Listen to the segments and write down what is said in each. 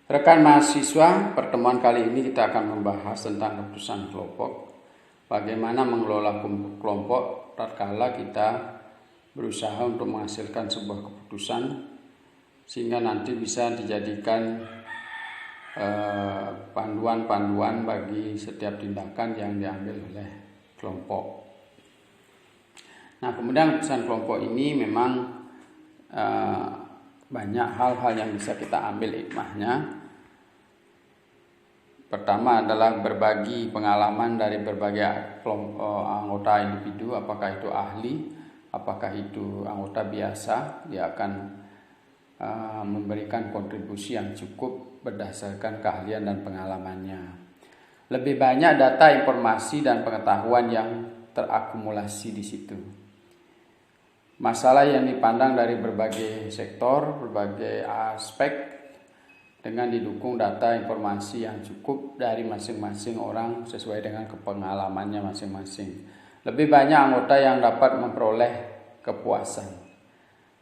Rekan mahasiswa, pertemuan kali ini kita akan membahas tentang keputusan kelompok. Bagaimana mengelola kelompok tatkala kita berusaha untuk menghasilkan sebuah keputusan sehingga nanti bisa dijadikan panduan-panduan bagi setiap tindakan yang diambil oleh kelompok. Nah, kemudian keputusan kelompok ini memang banyak hal-hal yang bisa kita ambil hikmahnya. Pertama adalah berbagi pengalaman dari berbagai anggota individu, apakah itu ahli, apakah itu anggota biasa. Dia akan memberikan kontribusi yang cukup berdasarkan keahlian dan pengalamannya. Lebih banyak data, informasi, dan pengetahuan yang terakumulasi di situ. Masalah yang dipandang dari berbagai sektor, berbagai aspek, dengan didukung data informasi yang cukup dari masing-masing orang sesuai dengan pengalamannya masing-masing. Lebih banyak anggota yang dapat memperoleh kepuasan.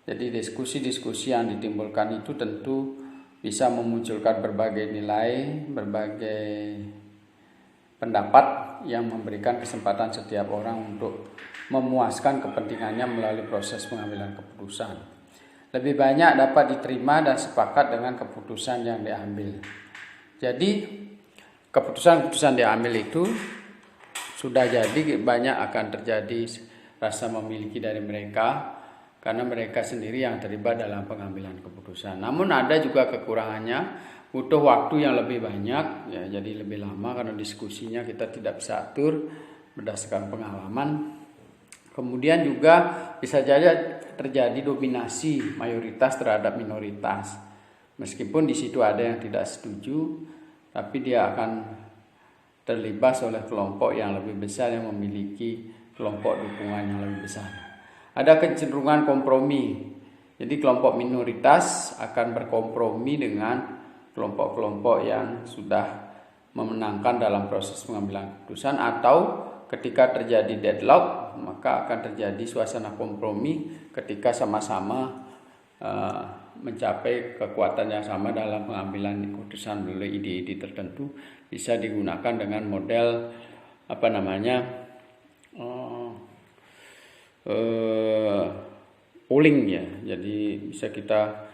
Jadi diskusi-diskusi yang ditimbulkan itu tentu bisa memunculkan berbagai nilai, berbagai pendapat yang memberikan kesempatan setiap orang untuk memuaskan kepentingannya melalui proses pengambilan keputusan. Lebih banyak dapat diterima dan sepakat dengan keputusan yang diambil. Jadi keputusan-keputusan diambil itu sudah jadi banyak akan terjadi rasa memiliki dari mereka karena mereka sendiri yang terlibat dalam pengambilan keputusan. Namun ada juga kekurangannya, butuh waktu yang lebih banyak, ya, jadi lebih lama karena diskusinya kita tidak bisa atur berdasarkan pengalaman. Kemudian juga bisa jadi terjadi dominasi mayoritas terhadap minoritas. Meskipun di situ ada yang tidak setuju, tapi dia akan terlibat oleh kelompok yang lebih besar yang memiliki kelompok dukungan yang lebih besar. Ada kecenderungan kompromi. Jadi kelompok minoritas akan berkompromi dengan kelompok-kelompok yang sudah memenangkan dalam proses pengambilan keputusan, atau ketika terjadi deadlock, maka akan terjadi suasana kompromi ketika sama-sama mencapai kekuatan yang sama dalam pengambilan keputusan melalui ide-ide tertentu. Bisa digunakan dengan model polling ya. Jadi bisa kita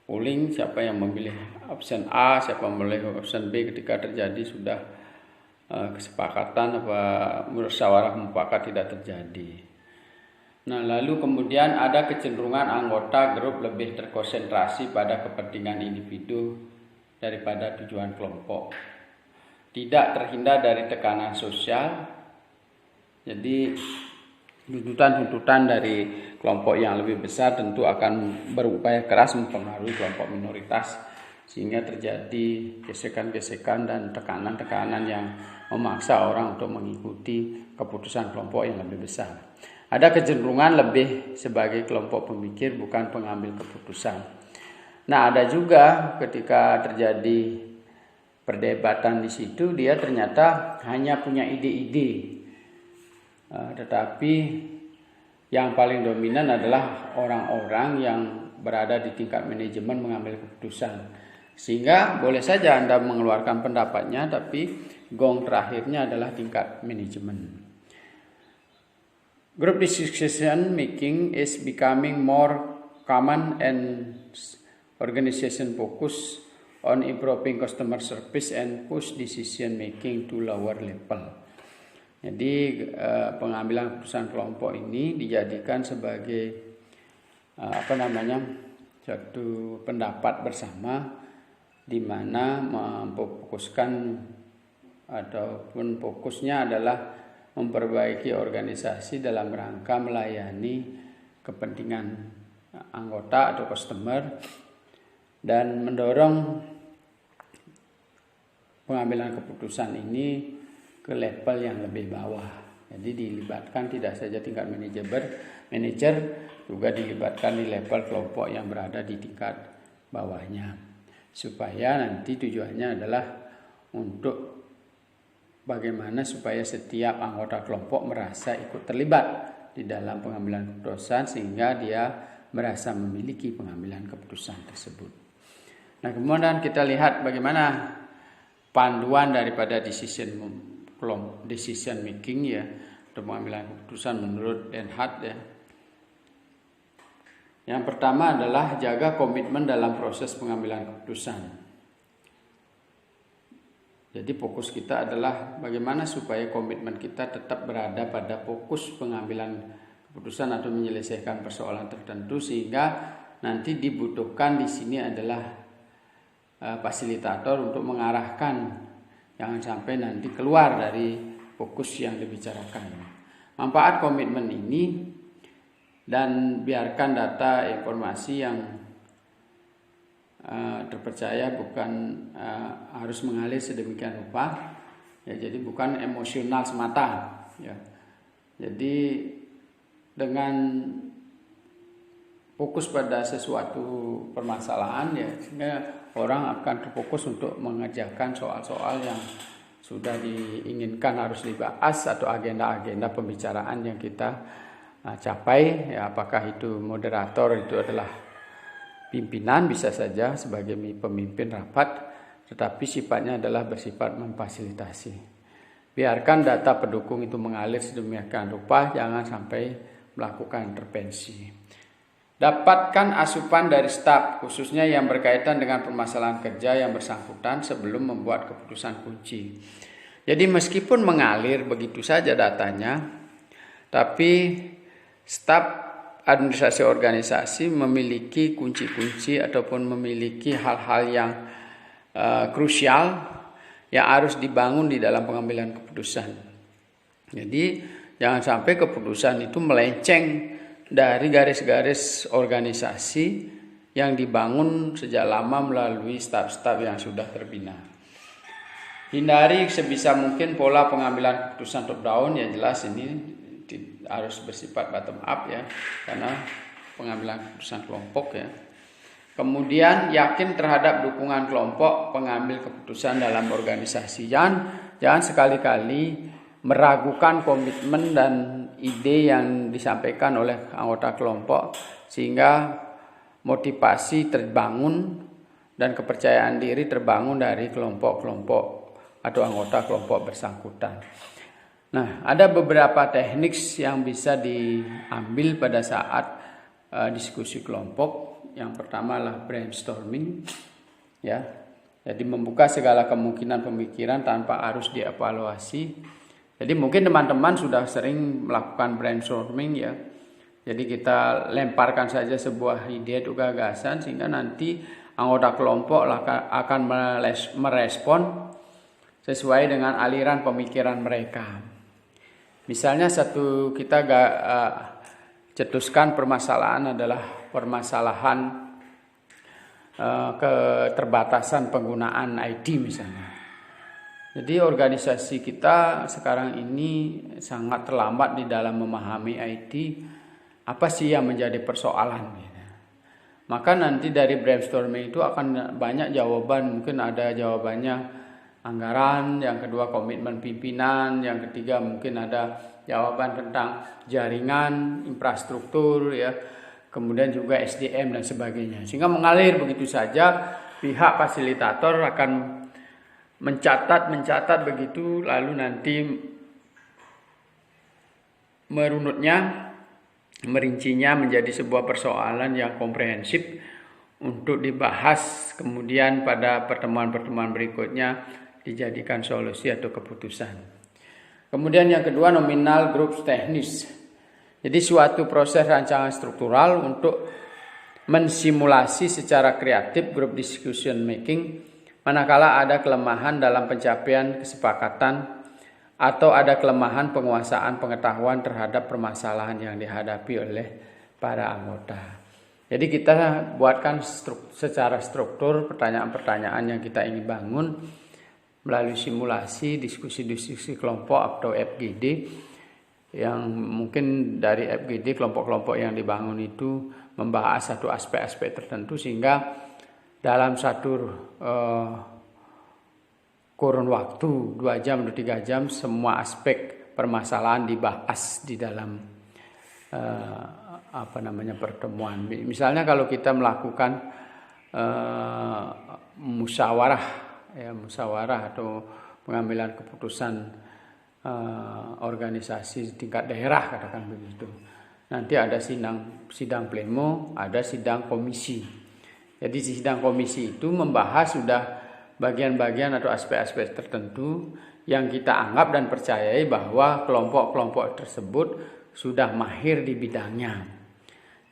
polling siapa yang memilih option A, siapa yang memilih option B ketika terjadi sudah kesepakatan musyawarah mufakat tidak terjadi. Nah, lalu kemudian ada kecenderungan anggota grup lebih terkonsentrasi pada kepentingan individu daripada tujuan kelompok. Tidak terhindar dari tekanan sosial. Jadi tuntutan-tuntutan dari kelompok yang lebih besar tentu akan berupaya keras mempengaruhi kelompok minoritas, sehingga terjadi gesekan-gesekan dan tekanan-tekanan yang memaksa orang untuk mengikuti keputusan kelompok yang lebih besar. Ada kecenderungan lebih sebagai kelompok pemikir, bukan pengambil keputusan. Nah, ada juga ketika terjadi perdebatan di situ, dia ternyata hanya punya ide-ide, tetapi yang paling dominan adalah orang-orang yang berada di tingkat manajemen mengambil keputusan. Sehingga boleh saja Anda mengeluarkan pendapatnya, tapi gong terakhirnya adalah tingkat manajemen. Group decision making is becoming more common and organization focus on improving customer service and push decision making to lower level. Jadi pengambilan keputusan kelompok ini dijadikan sebagai suatu pendapat bersama, di mana memfokuskan ataupun fokusnya adalah memperbaiki organisasi dalam rangka melayani kepentingan anggota atau customer dan mendorong pengambilan keputusan ini ke level yang lebih bawah. Jadi dilibatkan tidak saja tingkat manajer, juga dilibatkan di level kelompok yang berada di tingkat bawahnya. Supaya nanti tujuannya adalah untuk bagaimana supaya setiap anggota kelompok merasa ikut terlibat di dalam pengambilan keputusan, sehingga dia merasa memiliki pengambilan keputusan tersebut. Nah, kemudian kita lihat bagaimana panduan daripada decision making ya, untuk pengambilan keputusan menurut Den Haag ya. Yang pertama adalah jaga komitmen dalam proses pengambilan keputusan. Jadi fokus kita adalah bagaimana supaya komitmen kita tetap berada pada fokus pengambilan keputusan atau menyelesaikan persoalan tertentu, sehingga nanti dibutuhkan di sini adalah fasilitator untuk mengarahkan, jangan sampai nanti keluar dari fokus yang dibicarakan. Manfaat komitmen ini, dan biarkan data informasi yang terpercaya bukan harus mengalir sedemikian rupa ya, jadi bukan emosional semata ya. Jadi dengan fokus pada sesuatu permasalahan ya, sehingga orang akan terfokus untuk mengerjakan soal-soal yang sudah diinginkan harus dibahas atau agenda-agenda pembicaraan yang kita capai ya. Apakah itu moderator itu adalah pimpinan, bisa saja sebagai pemimpin rapat, tetapi sifatnya adalah bersifat memfasilitasi. Biarkan data pendukung itu mengalir sedemikian rupa, jangan sampai melakukan intervensi. Dapatkan asupan dari staf, khususnya yang berkaitan dengan permasalahan kerja yang bersangkutan sebelum membuat keputusan kunci. Jadi meskipun mengalir begitu saja datanya, tapi staf administrasi organisasi memiliki kunci-kunci ataupun memiliki hal-hal yang krusial yang harus dibangun di dalam pengambilan keputusan. Jadi jangan sampai keputusan itu melenceng dari garis-garis organisasi yang dibangun sejak lama melalui staf-staf yang sudah terbina. Hindari sebisa mungkin pola pengambilan keputusan top down, ya jelas ini harus bersifat bottom up ya, karena pengambilan keputusan kelompok ya. Kemudian yakin terhadap dukungan kelompok pengambil keputusan dalam organisasi. Jangan sekali-kali meragukan komitmen dan ide yang disampaikan oleh anggota kelompok, sehingga motivasi terbangun dan kepercayaan diri terbangun dari kelompok-kelompok atau anggota kelompok bersangkutan. Nah, ada beberapa teknik yang bisa diambil pada saat diskusi kelompok. Yang pertama adalah brainstorming ya. Jadi membuka segala kemungkinan pemikiran tanpa harus dievaluasi. Jadi mungkin teman-teman sudah sering melakukan brainstorming ya. Jadi kita lemparkan saja sebuah ide atau gagasan, sehingga nanti anggota kelompok akan merespon sesuai dengan aliran pemikiran mereka. Misalnya kita cetuskan permasalahan adalah permasalahan keterbatasan penggunaan IT misalnya. Jadi organisasi kita sekarang ini sangat terlambat di dalam memahami IT. Apa sih yang menjadi persoalan? Maka nanti dari brainstorming itu akan banyak jawaban. Mungkin ada jawabannya anggaran, yang kedua komitmen pimpinan, yang ketiga mungkin ada jawaban tentang jaringan, infrastruktur ya, kemudian juga SDM dan sebagainya. Sehingga mengalir begitu saja, pihak fasilitator akan mencatat begitu, lalu nanti merincinya menjadi sebuah persoalan yang komprehensif untuk dibahas, kemudian pada pertemuan-pertemuan berikutnya dijadikan solusi atau keputusan. Kemudian yang kedua, nominal group teknis. Jadi suatu proses rancangan struktural untuk mensimulasi secara kreatif group decision making manakala ada kelemahan dalam pencapaian kesepakatan atau ada kelemahan penguasaan pengetahuan terhadap permasalahan yang dihadapi oleh para anggota. Jadi kita buatkan secara struktur pertanyaan-pertanyaan yang kita ingin bangun melalui simulasi diskusi-diskusi kelompok atau FGD, yang mungkin dari FGD kelompok-kelompok yang dibangun itu membahas satu aspek-aspek tertentu, sehingga dalam satu kurun waktu 2 jam atau 3 jam semua aspek permasalahan dibahas di dalam pertemuan. Misalnya kalau kita melakukan musyawarah atau pengambilan keputusan organisasi tingkat daerah, katakan begitu. Nanti ada sidang pleno, ada sidang komisi. Jadi sidang komisi itu membahas sudah bagian-bagian atau aspek-aspek tertentu yang kita anggap dan percayai bahwa kelompok-kelompok tersebut sudah mahir di bidangnya.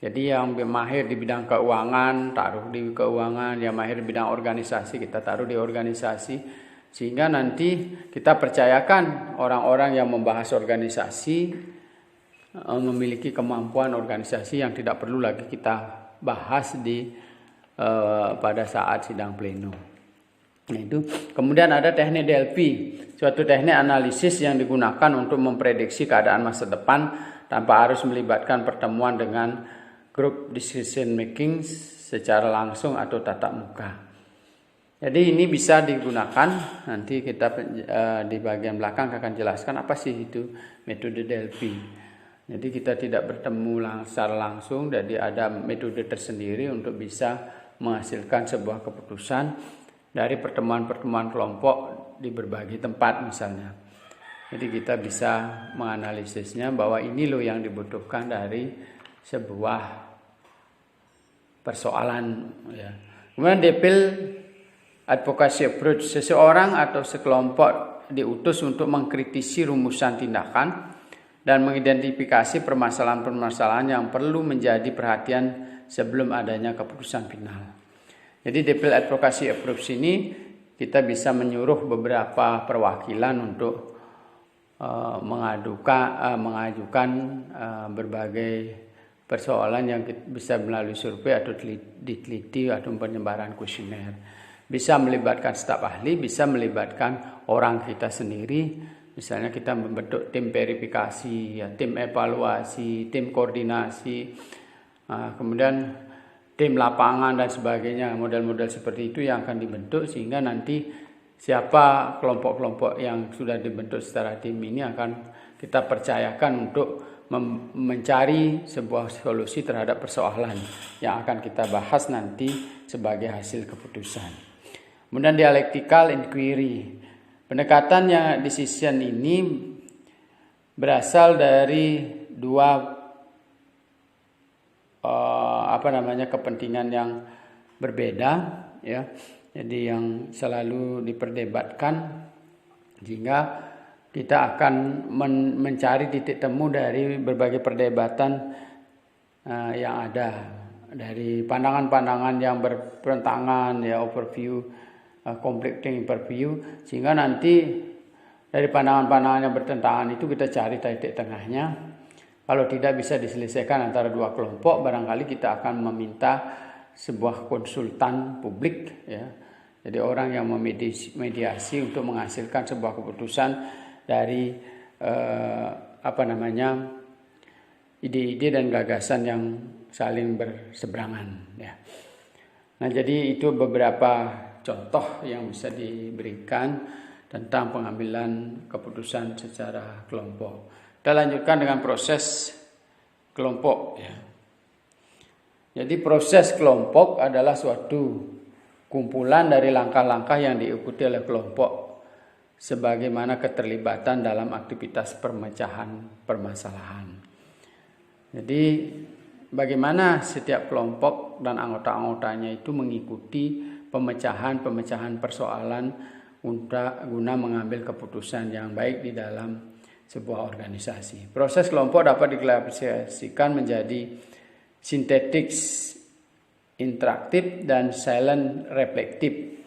Jadi yang mahir di bidang keuangan, taruh di keuangan, yang mahir di bidang organisasi, kita taruh di organisasi. Sehingga nanti kita percayakan orang-orang yang membahas organisasi memiliki kemampuan organisasi yang tidak perlu lagi kita bahas pada saat sidang pleno. Nah, itu. Kemudian ada teknik DLP, suatu teknik analisis yang digunakan untuk memprediksi keadaan masa depan tanpa harus melibatkan pertemuan dengan group decision making secara langsung atau tatap muka. Jadi ini bisa digunakan, nanti kita di bagian belakang akan jelaskan apa sih itu metode DLP. Jadi kita tidak bertemu secara langsung, jadi ada metode tersendiri untuk bisa menghasilkan sebuah keputusan dari pertemuan-pertemuan kelompok di berbagai tempat misalnya. Jadi kita bisa menganalisisnya bahwa ini loh yang dibutuhkan dari sebuah persoalan. Ya. Kemudian DPIL advocacy approach, seseorang atau sekelompok diutus untuk mengkritisi rumusan tindakan dan mengidentifikasi permasalahan-permasalahan yang perlu menjadi perhatian sebelum adanya keputusan final. Jadi DPIL advocacy approach ini kita bisa menyuruh beberapa perwakilan untuk mengajukan berbagai persoalan yang bisa melalui survei atau diteliti atau penyebaran kuesioner. Bisa melibatkan staf ahli, bisa melibatkan orang kita sendiri. Misalnya kita membentuk tim verifikasi, tim evaluasi, tim koordinasi, kemudian tim lapangan dan sebagainya. Model-model seperti itu yang akan dibentuk sehingga nanti siapa kelompok-kelompok yang sudah dibentuk secara tim ini akan kita percayakan untuk mencari sebuah solusi terhadap persoalan yang akan kita bahas nanti sebagai hasil keputusan. Kemudian dialectical inquiry. Pendekatan decision ini berasal dari dua kepentingan yang berbeda, ya. Jadi yang selalu diperdebatkan sehingga kita akan mencari titik temu dari berbagai perdebatan yang ada, dari pandangan-pandangan yang bertentangan, ya, overview, conflicting overview, sehingga nanti dari pandangan-pandangan yang bertentangan itu kita cari titik tengahnya. Kalau tidak bisa diselesaikan antara dua kelompok, barangkali kita akan meminta sebuah konsultan publik, ya. Jadi orang yang memediasi untuk menghasilkan sebuah keputusan dari ide-ide dan gagasan yang saling berseberangan, ya. Nah, jadi itu beberapa contoh yang bisa diberikan tentang pengambilan keputusan secara kelompok. Kita lanjutkan dengan proses kelompok, ya. Jadi proses kelompok adalah suatu kumpulan dari langkah-langkah yang diikuti oleh kelompok sebagaimana keterlibatan dalam aktivitas pemecahan permasalahan. Jadi bagaimana setiap kelompok dan anggota-anggotanya itu mengikuti pemecahan persoalan guna mengambil keputusan yang baik di dalam sebuah organisasi. Proses kelompok dapat diklasifikasikan menjadi sintetik, interaktif, dan silent reflektif.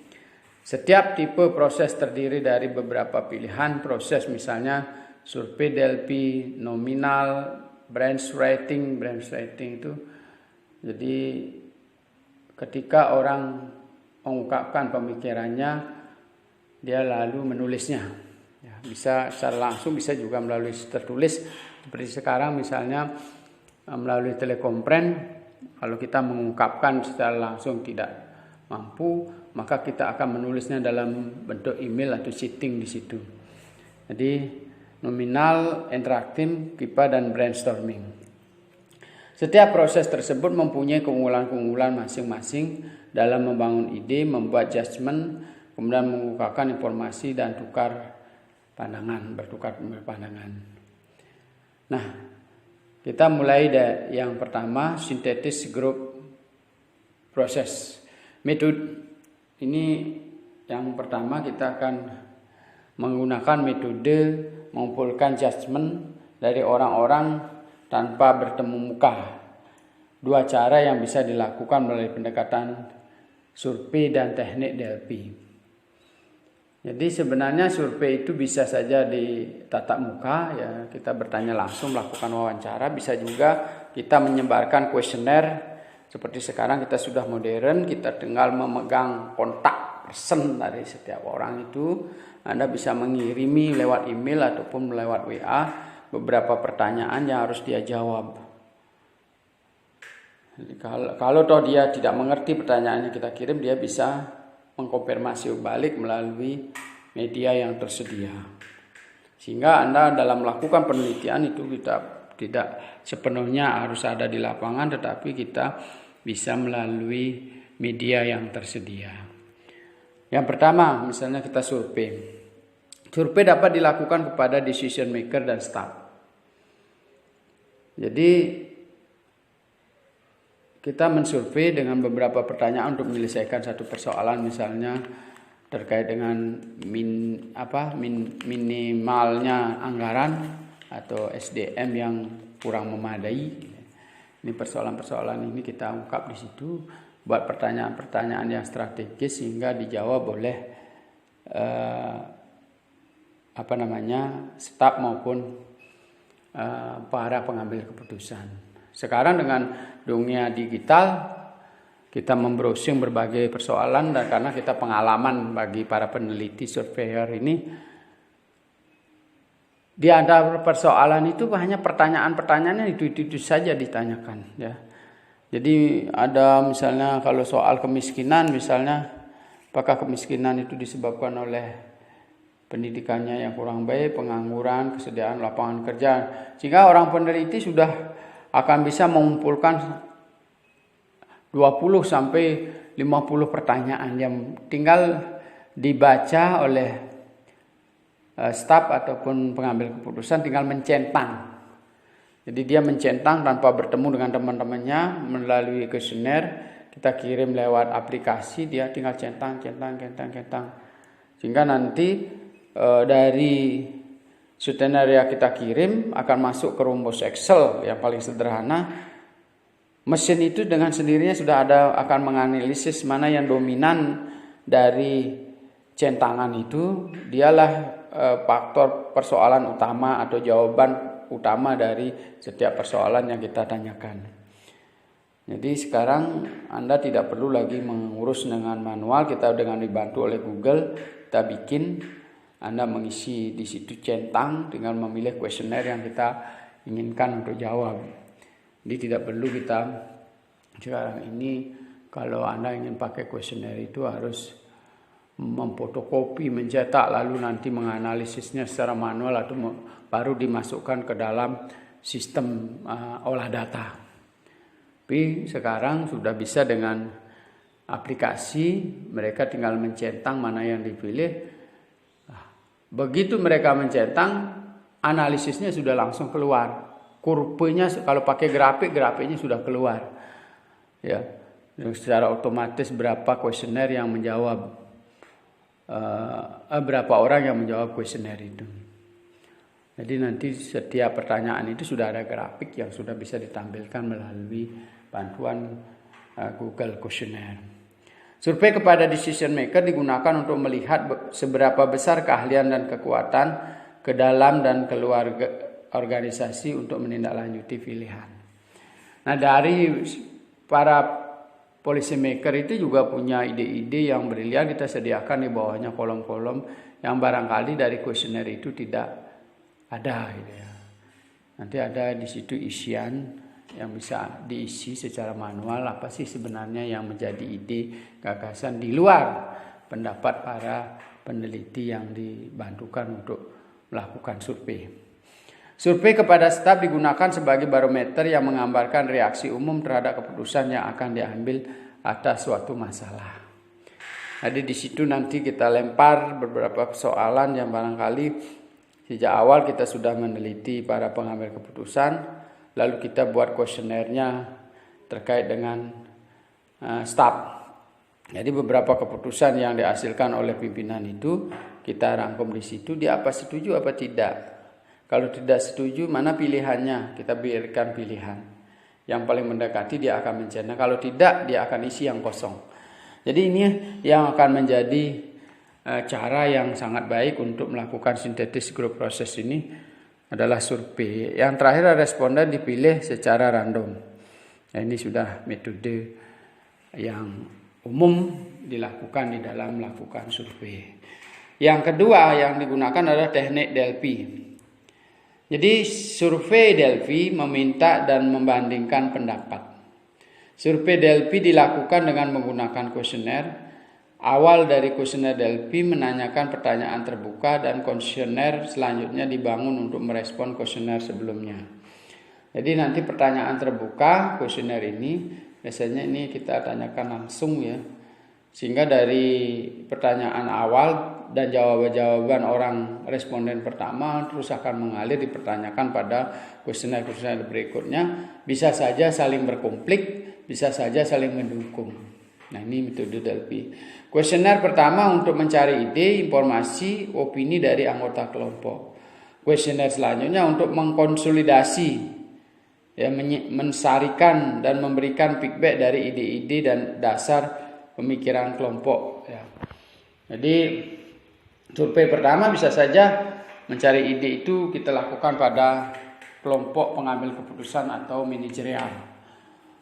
Setiap tipe proses terdiri dari beberapa pilihan proses, misalnya survei DLP, nominal, brainstorming itu. Jadi ketika orang mengungkapkan pemikirannya, dia lalu menulisnya. Ya, bisa secara langsung, bisa juga melalui tertulis. Seperti sekarang misalnya melalui telekonferensi, kalau kita mengungkapkan secara langsung tidak mampu, maka kita akan menulisnya dalam bentuk email atau chatting di situ. Jadi nominal, interaktif, KIPA, dan brainstorming. Setiap proses tersebut mempunyai keunggulan-keunggulan masing-masing dalam membangun ide, membuat judgement, kemudian mengungkapkan informasi dan bertukar pandangan. Nah, kita mulai dari yang pertama, synthesis group process. Metode ini yang pertama kita akan menggunakan metode mengumpulkan judgement dari orang-orang tanpa bertemu muka. Dua cara yang bisa dilakukan melalui pendekatan survei dan teknik DLP. Jadi sebenarnya survei itu bisa saja ditatap muka, ya kita bertanya langsung, melakukan wawancara. Bisa juga kita menyebarkan kuesioner. Seperti sekarang kita sudah modern, kita tinggal memegang kontak person dari setiap orang itu. Anda bisa mengirimi lewat email ataupun lewat WA beberapa pertanyaan yang harus dia jawab. Jadi kalau toh dia tidak mengerti pertanyaan yang kita kirim, dia bisa mengkonfirmasi balik melalui media yang tersedia. Sehingga Anda dalam melakukan penelitian itu kita tidak sepenuhnya harus ada di lapangan, tetapi kita bisa melalui media yang tersedia. Yang pertama, misalnya kita survei. Survei dapat dilakukan kepada decision maker dan staff. Jadi kita mensurvei dengan beberapa pertanyaan untuk menyelesaikan satu persoalan, misalnya terkait dengan minimalnya anggaran atau SDM yang kurang memadai. Ini persoalan-persoalan ini kita ungkap di situ, buat pertanyaan-pertanyaan yang strategis sehingga dijawab oleh staf maupun para pengambil keputusan. Sekarang dengan dunia digital kita membrowsing berbagai persoalan, dan karena kita pengalaman bagi para peneliti surveyor ini, di antara persoalan itu hanya pertanyaan-pertanyaannya itu saja ditanyakan, ya. Jadi ada misalnya kalau soal kemiskinan, misalnya apakah kemiskinan itu disebabkan oleh pendidikannya yang kurang baik, pengangguran, kesediaan lapangan kerja. Sehingga orang peneliti sudah akan bisa mengumpulkan 20 sampai 50 pertanyaan yang tinggal dibaca oleh staf ataupun pengambil keputusan, tinggal mencentang. Jadi dia mencentang tanpa bertemu dengan teman-temannya melalui kuesioner. Kita kirim lewat aplikasi, dia tinggal centang. Sehingga nanti dari skenario yang kita kirim akan masuk ke rumus Excel yang paling sederhana. Mesin itu dengan sendirinya sudah akan menganalisis mana yang dominan dari centangan itu. Dialah faktor persoalan utama atau jawaban utama dari setiap persoalan yang kita tanyakan. Jadi sekarang Anda tidak perlu lagi mengurus dengan manual. Kita dengan dibantu oleh Google, kita bikin. Anda mengisi di situ centang dengan memilih kuesioner yang kita inginkan untuk jawab. Jadi tidak perlu kita sekarang ini kalau Anda ingin pakai kuesioner itu harus memfotokopi, mencetak, lalu nanti menganalisisnya secara manual atau baru dimasukkan ke dalam sistem olah data. Tapi sekarang sudah bisa dengan aplikasi, mereka tinggal mencentang mana yang dipilih. Begitu mereka mencentang, analisisnya sudah langsung keluar. Kurvanya kalau pakai grafiknya sudah keluar. Ya, secara otomatis berapa kuesioner yang menjawab, berapa orang yang menjawab kuesioner itu. Jadi nanti setiap pertanyaan itu sudah ada grafik yang sudah bisa ditampilkan melalui bantuan Google Questionnaire. Survei kepada decision maker digunakan untuk melihat seberapa besar keahlian dan kekuatan ke dalam dan keluar organisasi untuk menindaklanjuti pilihan. Nah, dari para policy maker itu juga punya ide-ide yang brilian. Kita sediakan di bawahnya kolom-kolom yang barangkali dari kuesioner itu tidak ada. Gitu ya. Nanti ada di situ isian yang bisa diisi secara manual, apa sih sebenarnya yang menjadi ide gagasan di luar pendapat para peneliti yang dibantukan untuk melakukan survei. Survei kepada staf digunakan sebagai barometer yang menggambarkan reaksi umum terhadap keputusan yang akan diambil atas suatu masalah. Jadi di situ nanti kita lempar beberapa persoalan yang barangkali sejak awal kita sudah meneliti para pengambil keputusan, lalu kita buat kuesionernya terkait dengan staf. Jadi beberapa keputusan yang dihasilkan oleh pimpinan itu kita rangkum di situ, dia apa setuju apa tidak. Kalau tidak setuju, mana pilihannya? Kita berikan pilihan. Yang paling mendekati dia akan mencerna. Kalau tidak, dia akan isi yang kosong. Jadi ini yang akan menjadi cara yang sangat baik untuk melakukan sintetis grup proses ini adalah survei. Yang terakhir, responden dipilih secara random. Nah, ini sudah metode yang umum dilakukan di dalam melakukan survei. Yang kedua yang digunakan adalah teknik Delphi. Jadi survei Delphi meminta dan membandingkan pendapat. Survei Delphi dilakukan dengan menggunakan kuesioner. Awal dari kuesioner Delphi menanyakan pertanyaan terbuka dan kuesioner selanjutnya dibangun untuk merespon kuesioner sebelumnya. Jadi nanti pertanyaan terbuka kuesioner ini biasanya ini kita tanyakan langsung ya. Sehingga dari pertanyaan awal dan jawaban-jawaban orang responden pertama terus akan mengalir dipertanyakan pada kuesioner-kuesioner berikutnya, bisa saja saling berkonflik, bisa saja saling mendukung. Nah, ini metode Delphi. Kuesioner pertama untuk mencari ide, informasi, opini dari anggota kelompok. Kuesioner selanjutnya untuk mengkonsolidasi, ya, mensarikan dan memberikan feedback dari ide-ide dan dasar pemikiran kelompok. Ya. Jadi survei pertama bisa saja mencari ide itu kita lakukan pada kelompok pengambil keputusan atau manajerial.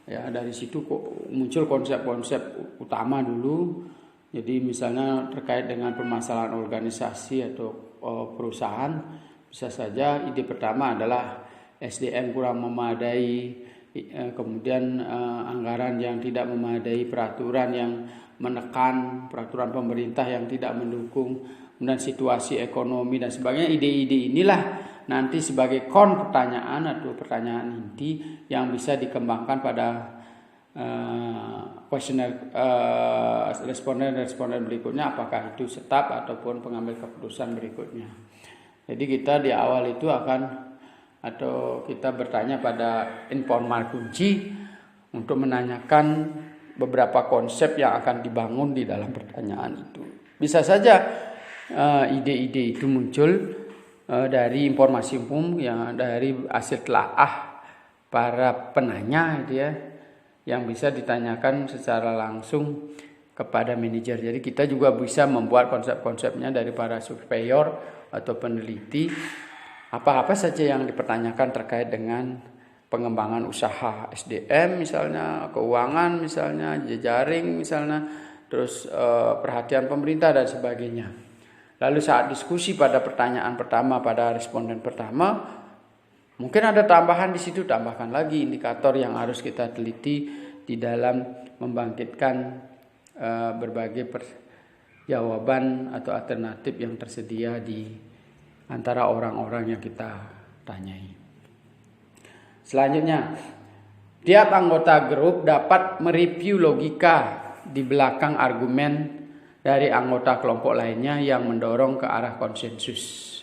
Ya, dari situ muncul konsep-konsep utama dulu. Jadi misalnya terkait dengan permasalahan organisasi atau perusahaan, bisa saja ide pertama adalah SDM kurang memadai, kemudian anggaran yang tidak memadai, peraturan yang menekan, peraturan pemerintah yang tidak mendukung, kemudian situasi ekonomi dan sebagainya. Ide-ide inilah nanti sebagai pertanyaan atau pertanyaan inti yang bisa dikembangkan pada kuesioner responden berikutnya, apakah itu staf ataupun pengambil keputusan berikutnya. Jadi kita di awal itu atau kita bertanya pada informal kunci untuk menanyakan beberapa konsep yang akan dibangun di dalam pertanyaan itu. Bisa saja ide-ide itu muncul dari informasi umum yang dari hasil telaah para penanya gitu ya, yang bisa ditanyakan secara langsung kepada manajer. Jadi kita juga bisa membuat konsep-konsepnya dari para surveyor atau peneliti. Apa-apa saja yang dipertanyakan terkait dengan pengembangan usaha SDM misalnya, keuangan misalnya, jejaring misalnya, terus perhatian pemerintah dan sebagainya. Lalu saat diskusi pada pertanyaan pertama pada responden pertama, mungkin ada tambahan di situ, tambahkan lagi indikator yang harus kita teliti di dalam membangkitkan berbagai jawaban atau alternatif yang tersedia di antara orang-orang yang kita tanyai. Selanjutnya, tiap anggota grup dapat mereview logika di belakang argumen dari anggota kelompok lainnya yang mendorong ke arah konsensus.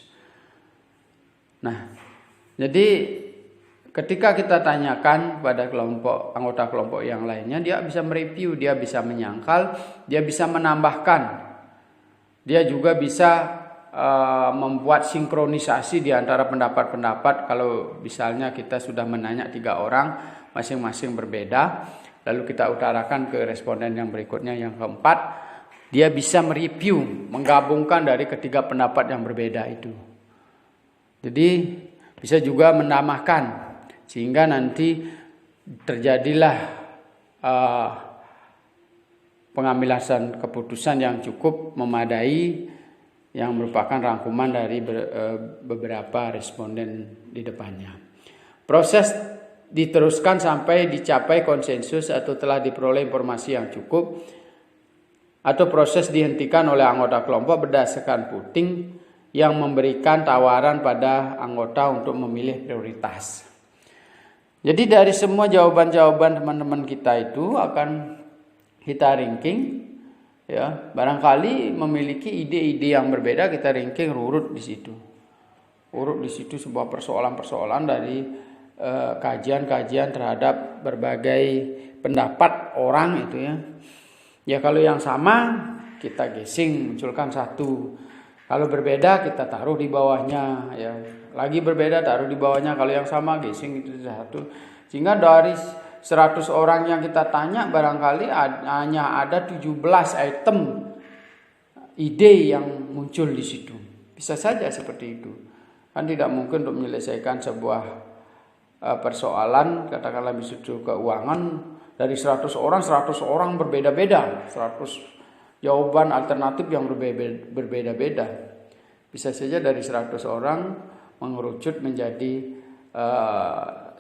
Nah, jadi ketika kita tanyakan pada anggota kelompok yang lainnya, dia bisa mereview, dia bisa menyangkal, dia bisa menambahkan, dia juga bisa membuat sinkronisasi di antara pendapat-pendapat. Kalau misalnya kita sudah menanya 3 orang masing-masing berbeda, lalu kita utarakan ke responden yang berikutnya yang keempat, dia bisa mereview, menggabungkan dari ketiga pendapat yang berbeda itu. Jadi bisa juga menambahkan sehingga nanti terjadilah pengambilan keputusan yang cukup memadai, yang merupakan rangkuman dari beberapa responden di depannya. Proses diteruskan sampai dicapai konsensus atau telah diperoleh informasi yang cukup, atau proses dihentikan oleh anggota kelompok berdasarkan voting yang memberikan tawaran pada anggota untuk memilih prioritas. Jadi dari semua jawaban-jawaban teman-teman kita itu akan kita ranking, ya. Barangkali memiliki ide-ide yang berbeda, kita ranking urut di situ. Urut di situ sebuah persoalan-persoalan dari kajian-kajian terhadap berbagai pendapat orang itu, ya. Ya kalau yang sama kita guessing munculkan satu. Kalau berbeda kita taruh di bawahnya, ya. Lagi berbeda taruh di bawahnya. Kalau yang sama guessing itu satu. Sehingga dari 100 orang yang kita tanya barangkali hanya ada 17 item ide yang muncul di situ. Bisa saja seperti itu. Kan tidak mungkin untuk menyelesaikan sebuah persoalan katakanlah misalnya keuangan dari 100 orang berbeda-beda. 100 jawaban alternatif yang berbeda-beda. Bisa saja dari 100 orang mengerucut menjadi 9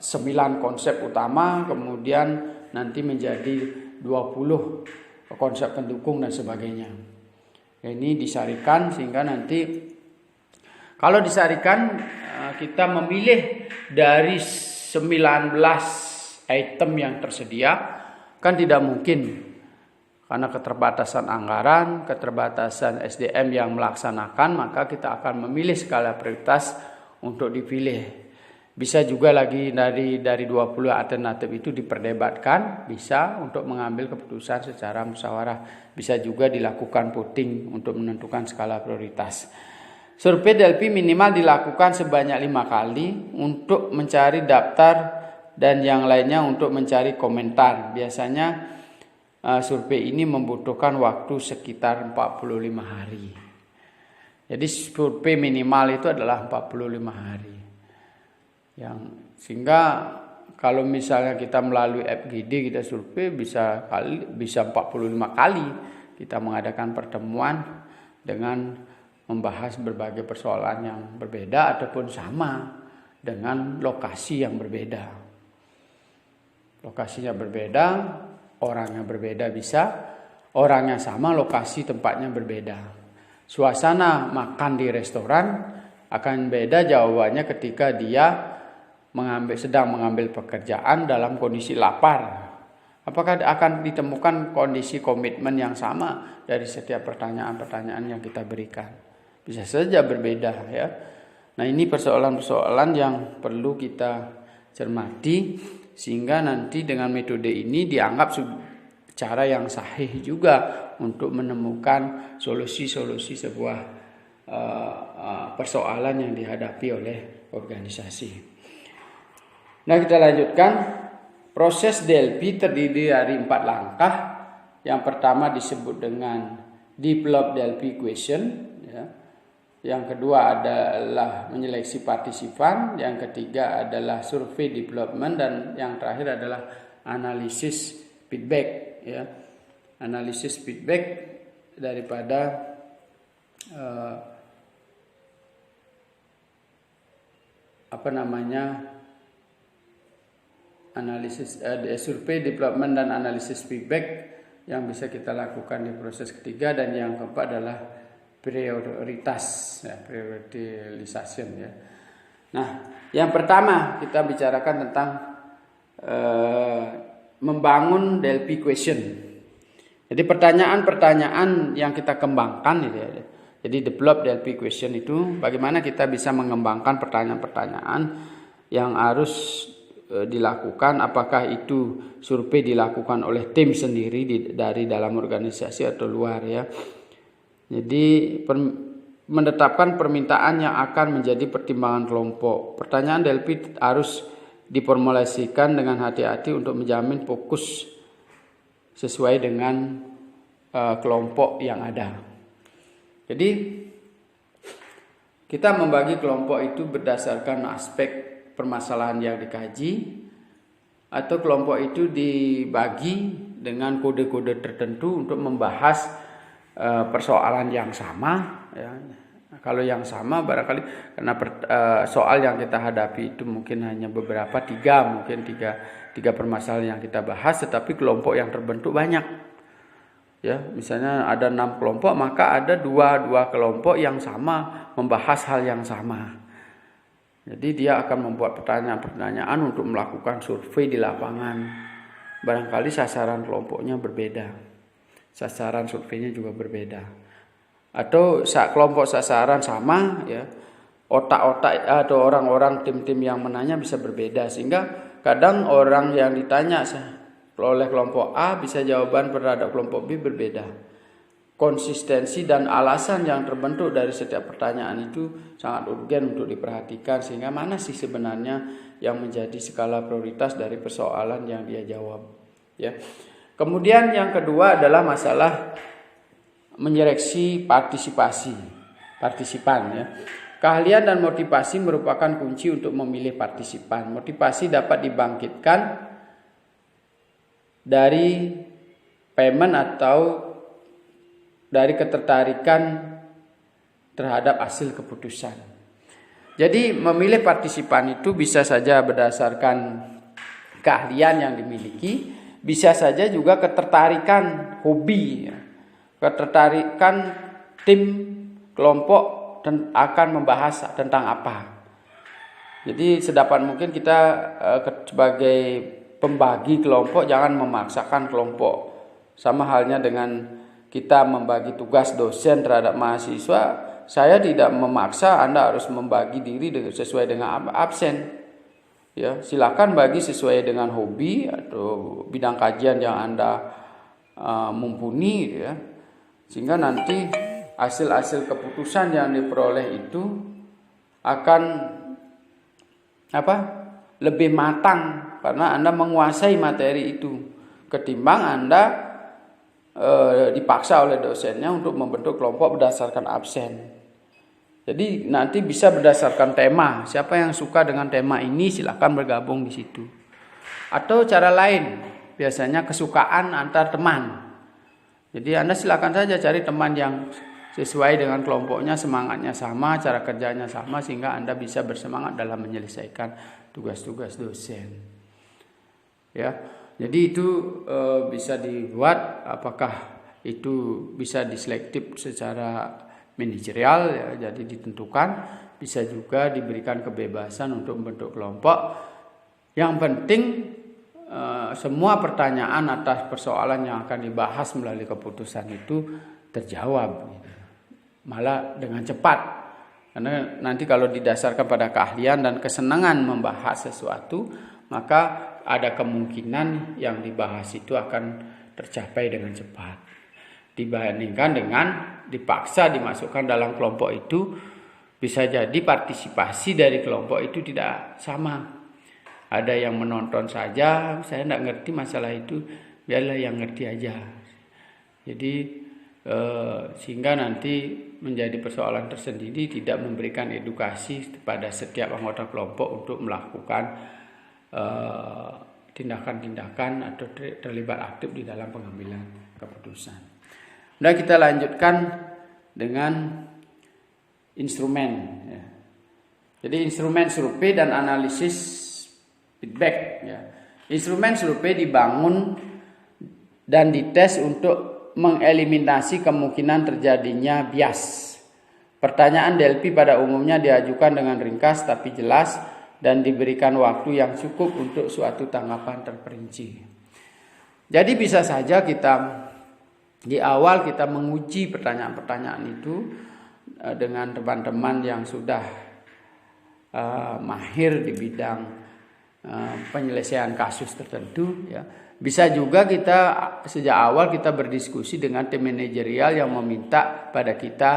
konsep utama, kemudian nanti menjadi 20 konsep pendukung dan sebagainya. Ini disarikan sehingga nanti kalau disarikan kita memilih dari 19 item yang tersedia, kan tidak mungkin. Karena keterbatasan anggaran, keterbatasan SDM yang melaksanakan, maka kita akan memilih skala prioritas untuk dipilih. Bisa juga lagi dari 20 alternatif itu diperdebatkan, bisa untuk mengambil keputusan secara musyawarah. Bisa juga dilakukan voting untuk menentukan skala prioritas. Survei Delphi minimal dilakukan sebanyak 5 kali untuk mencari daftar dan yang lainnya untuk mencari komentar. Biasanya survei ini membutuhkan waktu sekitar 45 hari. Jadi survei minimal itu adalah 45 hari. Sehingga kalau misalnya kita melalui FGD kita survei bisa 45 kali kita mengadakan pertemuan dengan membahas berbagai persoalan yang berbeda ataupun sama dengan lokasi yang berbeda. Lokasinya berbeda, orangnya berbeda bisa, orangnya sama, lokasi tempatnya berbeda. Suasana makan di restoran akan beda jawabannya ketika dia sedang mengambil pekerjaan dalam kondisi lapar. Apakah akan ditemukan kondisi komitmen yang sama dari setiap pertanyaan-pertanyaan yang kita berikan? Bisa saja berbeda, ya. Nah, ini persoalan-persoalan yang perlu kita cermati sehingga nanti dengan metode ini dianggap cara yang sahih juga untuk menemukan solusi-solusi sebuah persoalan yang dihadapi oleh organisasi. Nah, kita lanjutkan. Proses Delphi terdiri dari 4 langkah. Yang pertama disebut dengan develop Delphi question, ya. Yang kedua adalah menyeleksi partisipan, yang ketiga adalah survei development, dan yang terakhir adalah analisis feedback, ya. Analisis feedback daripada analisis survei development dan analisis feedback yang bisa kita lakukan di proses ketiga, dan yang keempat adalah prioritas, ya, prioritization, ya. Nah, yang pertama kita bicarakan tentang membangun Delphi question. Jadi pertanyaan-pertanyaan yang kita kembangkan, gitu, ya. Jadi develop Delphi question itu bagaimana kita bisa mengembangkan pertanyaan-pertanyaan yang harus dilakukan, apakah itu survei dilakukan oleh tim sendiri dari dalam organisasi atau luar, ya. Jadi menetapkan permintaan yang akan menjadi pertimbangan kelompok. Pertanyaan Delphi harus diformulasikan dengan hati-hati untuk menjamin fokus sesuai dengan kelompok yang ada. Jadi kita membagi kelompok itu berdasarkan aspek permasalahan yang dikaji, atau kelompok itu dibagi dengan kode-kode tertentu untuk membahas persoalan yang sama, ya. Kalau yang sama barangkali karena soal yang kita hadapi itu mungkin hanya tiga permasalahan yang kita bahas, tetapi kelompok yang terbentuk banyak. Ya, misalnya ada 6 kelompok, maka ada dua kelompok yang sama membahas hal yang sama. Jadi dia akan membuat pertanyaan-pertanyaan untuk melakukan survei di lapangan. Barangkali sasaran kelompoknya berbeda. Sasaran surveinya juga berbeda. Atau kelompok sasaran sama, ya. Otak-otak atau orang-orang tim-tim yang menanya bisa berbeda, sehingga kadang orang yang ditanya oleh kelompok A bisa jawaban terhadap kelompok B berbeda. Konsistensi dan alasan yang terbentuk dari setiap pertanyaan itu sangat urgen untuk diperhatikan, sehingga mana sih sebenarnya yang menjadi skala prioritas dari persoalan yang dia jawab, ya. Kemudian yang kedua adalah masalah menyeleksi partisipan, ya. Keahlian dan motivasi merupakan kunci untuk memilih partisipan. Motivasi dapat dibangkitkan dari payment atau dari ketertarikan terhadap hasil keputusan. Jadi memilih partisipan itu bisa saja berdasarkan keahlian yang dimiliki, bisa saja juga ketertarikan hobi, ketertarikan tim kelompok akan membahas tentang apa. Jadi sedapat mungkin kita sebagai pembagi kelompok jangan memaksakan kelompok. Sama halnya dengan kita membagi tugas dosen terhadap mahasiswa, saya tidak memaksa Anda harus membagi diri sesuai dengan absen. Ya, silakan bagi sesuai dengan hobi atau bidang kajian yang Anda mumpuni, ya. Sehingga nanti hasil-hasil keputusan yang diperoleh itu akan lebih matang karena Anda menguasai materi itu ketimbang Anda dipaksa oleh dosennya untuk membentuk kelompok berdasarkan absen. Jadi nanti bisa berdasarkan tema. Siapa yang suka dengan tema ini silakan bergabung di situ. Atau cara lain, biasanya kesukaan antar teman. Jadi Anda silakan saja cari teman yang sesuai dengan kelompoknya, semangatnya sama, cara kerjanya sama, sehingga Anda bisa bersemangat dalam menyelesaikan tugas-tugas dosen. Ya, jadi itu bisa dibuat, apakah itu bisa diselektif secara manajerial, ya, jadi ditentukan, bisa juga diberikan kebebasan untuk membentuk kelompok. Yang penting semua pertanyaan atas persoalan yang akan dibahas melalui keputusan itu terjawab, malah dengan cepat. Karena nanti kalau didasarkan pada keahlian dan kesenangan membahas sesuatu, maka ada kemungkinan yang dibahas itu akan tercapai dengan cepat. Dibandingkan dengan dipaksa dimasukkan dalam kelompok itu, bisa jadi partisipasi dari kelompok itu tidak sama. Ada yang menonton saja, saya tidak ngerti masalah itu, biarlah yang ngerti aja. Jadi sehingga nanti menjadi persoalan tersendiri, tidak memberikan edukasi kepada setiap anggota kelompok untuk melakukan tindakan-tindakan atau terlibat aktif di dalam pengambilan keputusan. Nah, kita lanjutkan dengan instrumen, ya. Jadi instrumen survei dan analisis feedback, ya. Instrumen survei dibangun dan dites untuk mengeliminasi kemungkinan terjadinya bias. Pertanyaan DLP pada umumnya diajukan dengan ringkas tapi jelas dan diberikan waktu yang cukup untuk suatu tanggapan terperinci. Jadi bisa saja kita di awal kita menguji pertanyaan-pertanyaan itu dengan teman-teman yang sudah mahir di bidang penyelesaian kasus tertentu, ya. Bisa juga kita sejak awal kita berdiskusi dengan tim manajerial yang meminta pada kita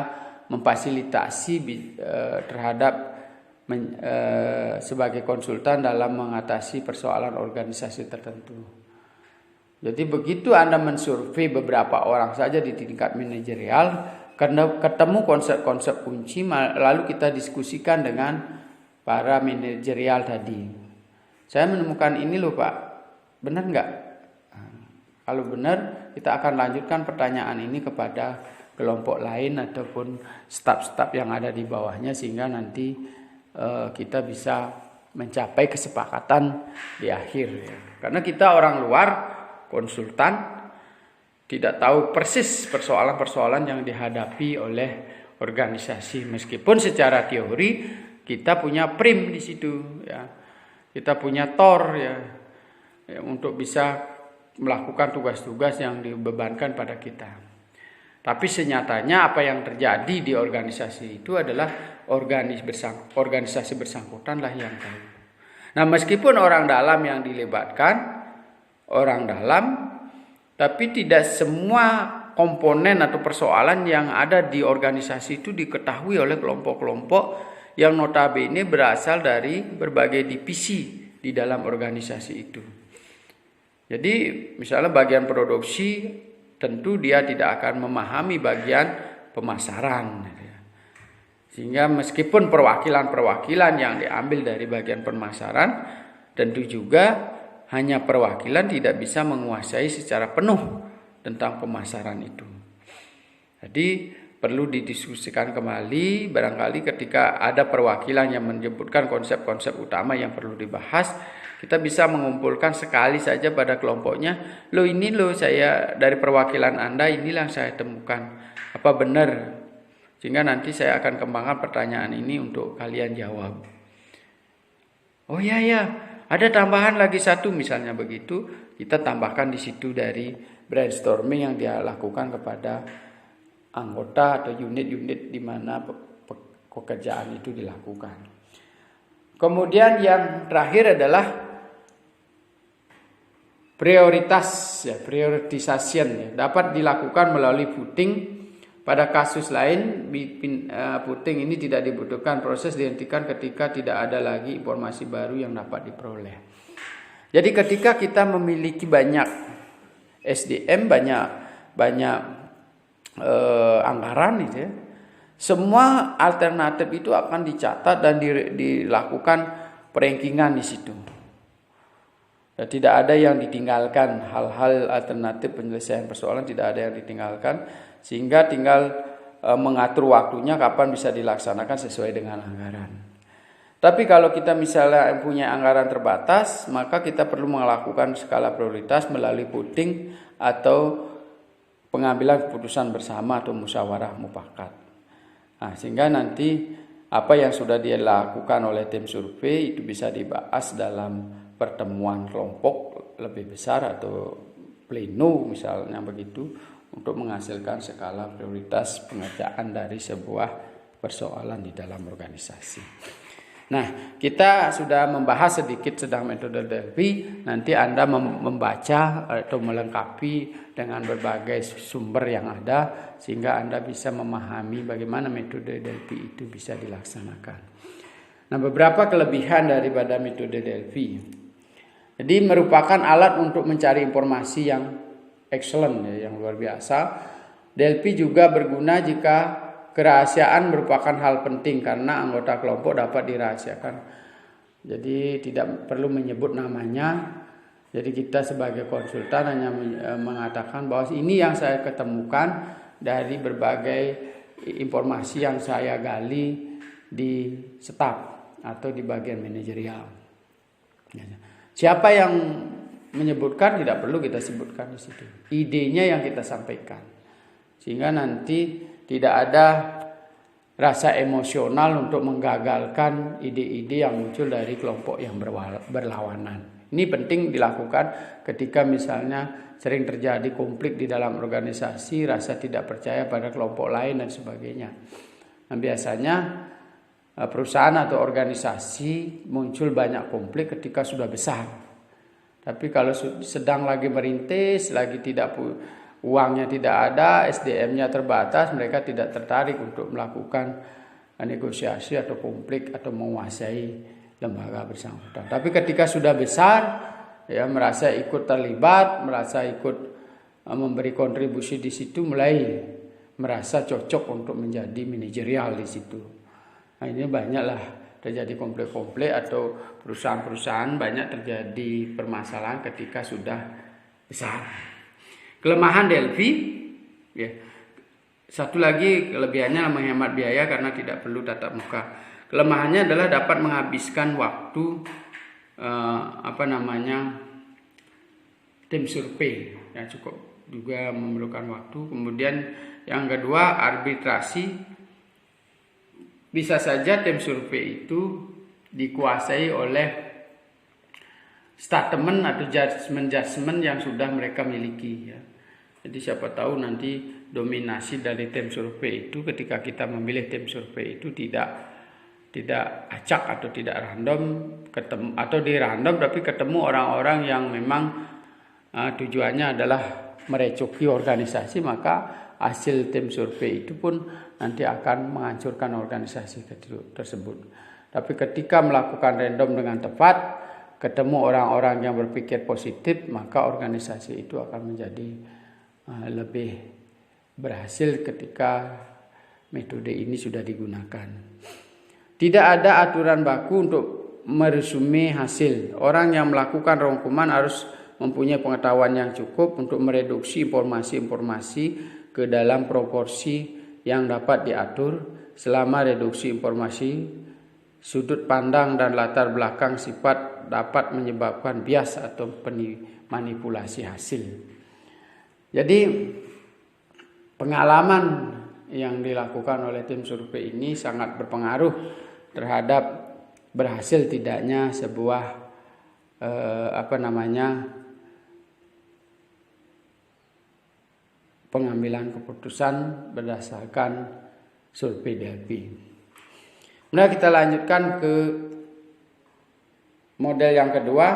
memfasilitasi terhadap sebagai konsultan dalam mengatasi persoalan organisasi tertentu. Jadi begitu Anda mensurvei beberapa orang saja di tingkat manajerial, karena ketemu konsep-konsep kunci, lalu kita diskusikan dengan para manajerial tadi. Saya menemukan ini loh Pak, benar nggak? Kalau benar, kita akan lanjutkan pertanyaan ini kepada kelompok lain ataupun staf-staf yang ada di bawahnya, sehingga nanti kita bisa mencapai kesepakatan di akhir, ya. Karena kita orang luar, konsultan, tidak tahu persis persoalan-persoalan yang dihadapi oleh organisasi. Meskipun secara teori kita punya prim di situ, ya, kita punya tor, ya, untuk bisa melakukan tugas-tugas yang dibebankan pada kita. Tapi senyatanya apa yang terjadi di organisasi itu adalah organisasi bersangkutan lah yang tahu. Nah, meskipun orang dalam yang dilibatkan, orang dalam, tapi tidak semua komponen atau persoalan yang ada di organisasi itu diketahui oleh kelompok-kelompok yang notabene berasal dari berbagai divisi di dalam organisasi itu. Jadi misalnya bagian produksi tentu dia tidak akan memahami bagian pemasaran. Sehingga meskipun perwakilan-perwakilan yang diambil dari bagian pemasaran, tentu juga hanya perwakilan tidak bisa menguasai secara penuh tentang pemasaran itu. Jadi perlu didiskusikan kembali, barangkali ketika ada perwakilan yang menyebutkan konsep-konsep utama yang perlu dibahas, kita bisa mengumpulkan sekali saja pada kelompoknya, ini saya dari perwakilan Anda, inilah yang saya temukan, apa benar? Sehingga nanti saya akan kembangkan pertanyaan ini untuk kalian jawab. Oh ya, ada tambahan lagi satu misalnya begitu, kita tambahkan di situ dari brainstorming yang dia lakukan kepada anggota atau unit-unit di mana pekerjaan itu dilakukan. Kemudian yang terakhir adalah prioritization, dapat dilakukan melalui voting. Pada kasus lain, voting ini tidak dibutuhkan, proses dihentikan ketika tidak ada lagi informasi baru yang dapat diperoleh. Jadi ketika kita memiliki banyak SDM, banyak anggaran itu, ya, semua alternatif itu akan dicatat dan dilakukan perankingan di situ. Dan tidak ada yang ditinggalkan, hal-hal alternatif penyelesaian persoalan tidak ada yang ditinggalkan, sehingga tinggal mengatur waktunya kapan bisa dilaksanakan sesuai dengan anggaran. Tapi kalau kita misalnya punya anggaran terbatas, maka kita perlu melakukan skala prioritas melalui voting atau pengambilan keputusan bersama atau musyawarah mufakat. Nah, sehingga nanti apa yang sudah dilakukan oleh tim survei itu bisa dibahas dalam pertemuan kelompok lebih besar atau pleno misalnya begitu, untuk menghasilkan skala prioritas pengerjaan dari sebuah persoalan di dalam organisasi. Nah, kita sudah membahas sedikit tentang metode Delphi. Nanti Anda membaca atau melengkapi dengan berbagai sumber yang ada, sehingga Anda bisa memahami bagaimana metode Delphi itu bisa dilaksanakan. Nah, beberapa kelebihan daripada metode Delphi. Jadi merupakan alat untuk mencari informasi yang excellent, ya, yang luar biasa. Delphi juga berguna jika kerahasiaan merupakan hal penting karena anggota kelompok dapat dirahasiakan. Jadi tidak perlu menyebut namanya. Jadi kita sebagai konsultan hanya mengatakan bahwa ini yang saya ketemukan dari berbagai informasi yang saya gali di staf atau di bagian manajerial. Siapa yang menyebutkan tidak perlu kita sebutkan di situ. Idenya yang kita sampaikan. Sehingga nanti tidak ada rasa emosional untuk menggagalkan ide-ide yang muncul dari kelompok yang berlawanan. Ini penting dilakukan ketika misalnya sering terjadi konflik di dalam organisasi, rasa tidak percaya pada kelompok lain dan sebagainya. Nah, biasanya perusahaan atau organisasi muncul banyak konflik ketika sudah besar. Tapi kalau sedang lagi merintis, lagi uangnya tidak ada, SDM-nya terbatas, mereka tidak tertarik untuk melakukan negosiasi atau konflik atau menguasai lembaga bersangkutan. Tapi ketika sudah besar, ya merasa ikut terlibat, merasa ikut memberi kontribusi di situ, mulai merasa cocok untuk menjadi manajerial di situ. Nah, ini banyaklah terjadi konflik-konflik atau perusahaan-perusahaan banyak terjadi permasalahan ketika sudah besar. Kelemahan Delphi, ya. Satu lagi kelebihannya menghemat biaya karena tidak perlu tatap muka. Kelemahannya adalah dapat menghabiskan waktu tim survei, ya, cukup juga memerlukan waktu. Kemudian yang kedua, arbitrasi. Bisa saja tim survei itu dikuasai oleh statement atau judgement yang sudah mereka miliki, ya. Jadi siapa tahu nanti dominasi dari tim survei itu ketika kita memilih tim survei itu tidak acak atau tidak random, ketemu atau di random tapi ketemu orang-orang yang memang tujuannya adalah merecoki organisasi, maka hasil tim survei itu pun nanti akan menghancurkan organisasi tersebut. Tapi ketika melakukan random dengan tepat, ketemu orang-orang yang berpikir positif, maka organisasi itu akan menjadi lebih berhasil ketika metode ini sudah digunakan. Tidak ada aturan baku untuk meresume hasil. Orang yang melakukan rangkuman harus mempunyai pengetahuan yang cukup untuk mereduksi informasi-informasi ke dalam proporsi yang dapat diatur. Selama reduksi informasi, sudut pandang dan latar belakang sifat dapat menyebabkan bias atau manipulasi hasil. Jadi pengalaman yang dilakukan oleh tim survei ini sangat berpengaruh terhadap berhasil tidaknya sebuah pengambilan keputusan berdasarkan survei Delphi. Kemudian kita lanjutkan ke model yang kedua,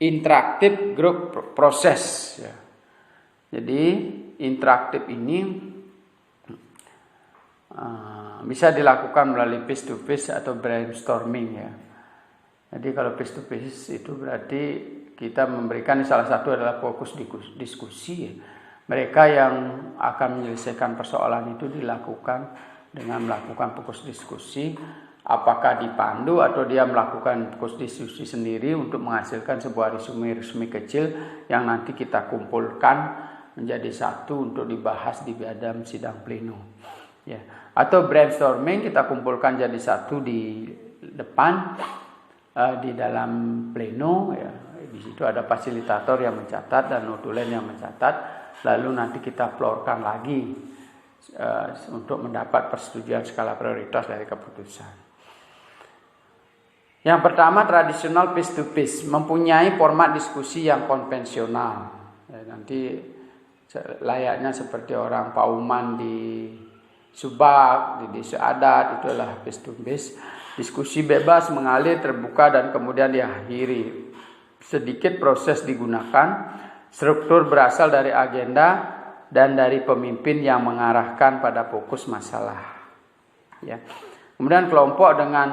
interaktif group process. Jadi interaktif ini bisa dilakukan melalui face to face atau brainstorming, ya. Jadi kalau face to face itu berarti kita memberikan salah satu adalah fokus diskusi, ya. Mereka yang akan menyelesaikan persoalan itu dilakukan dengan melakukan fokus diskusi, apakah dipandu atau dia melakukan fokus diskusi sendiri untuk menghasilkan sebuah resume kecil yang nanti kita kumpulkan menjadi satu untuk dibahas di dalam sidang pleno, ya. Atau brainstorming, kita kumpulkan jadi satu di depan di dalam pleno, ya. Di situ ada fasilitator yang mencatat dan notulen yang mencatat, lalu nanti kita floorkan lagi untuk mendapat persetujuan skala prioritas dari keputusan. Yang pertama, tradisional face to face, mempunyai format diskusi yang konvensional, ya, nanti layaknya seperti orang pauman di Subak, di desa adat, itu adalah face to face. Diskusi bebas, mengalir, terbuka, dan kemudian diakhiri. Sedikit proses digunakan, struktur berasal dari agenda dan dari pemimpin yang mengarahkan pada fokus masalah, ya. Kemudian kelompok dengan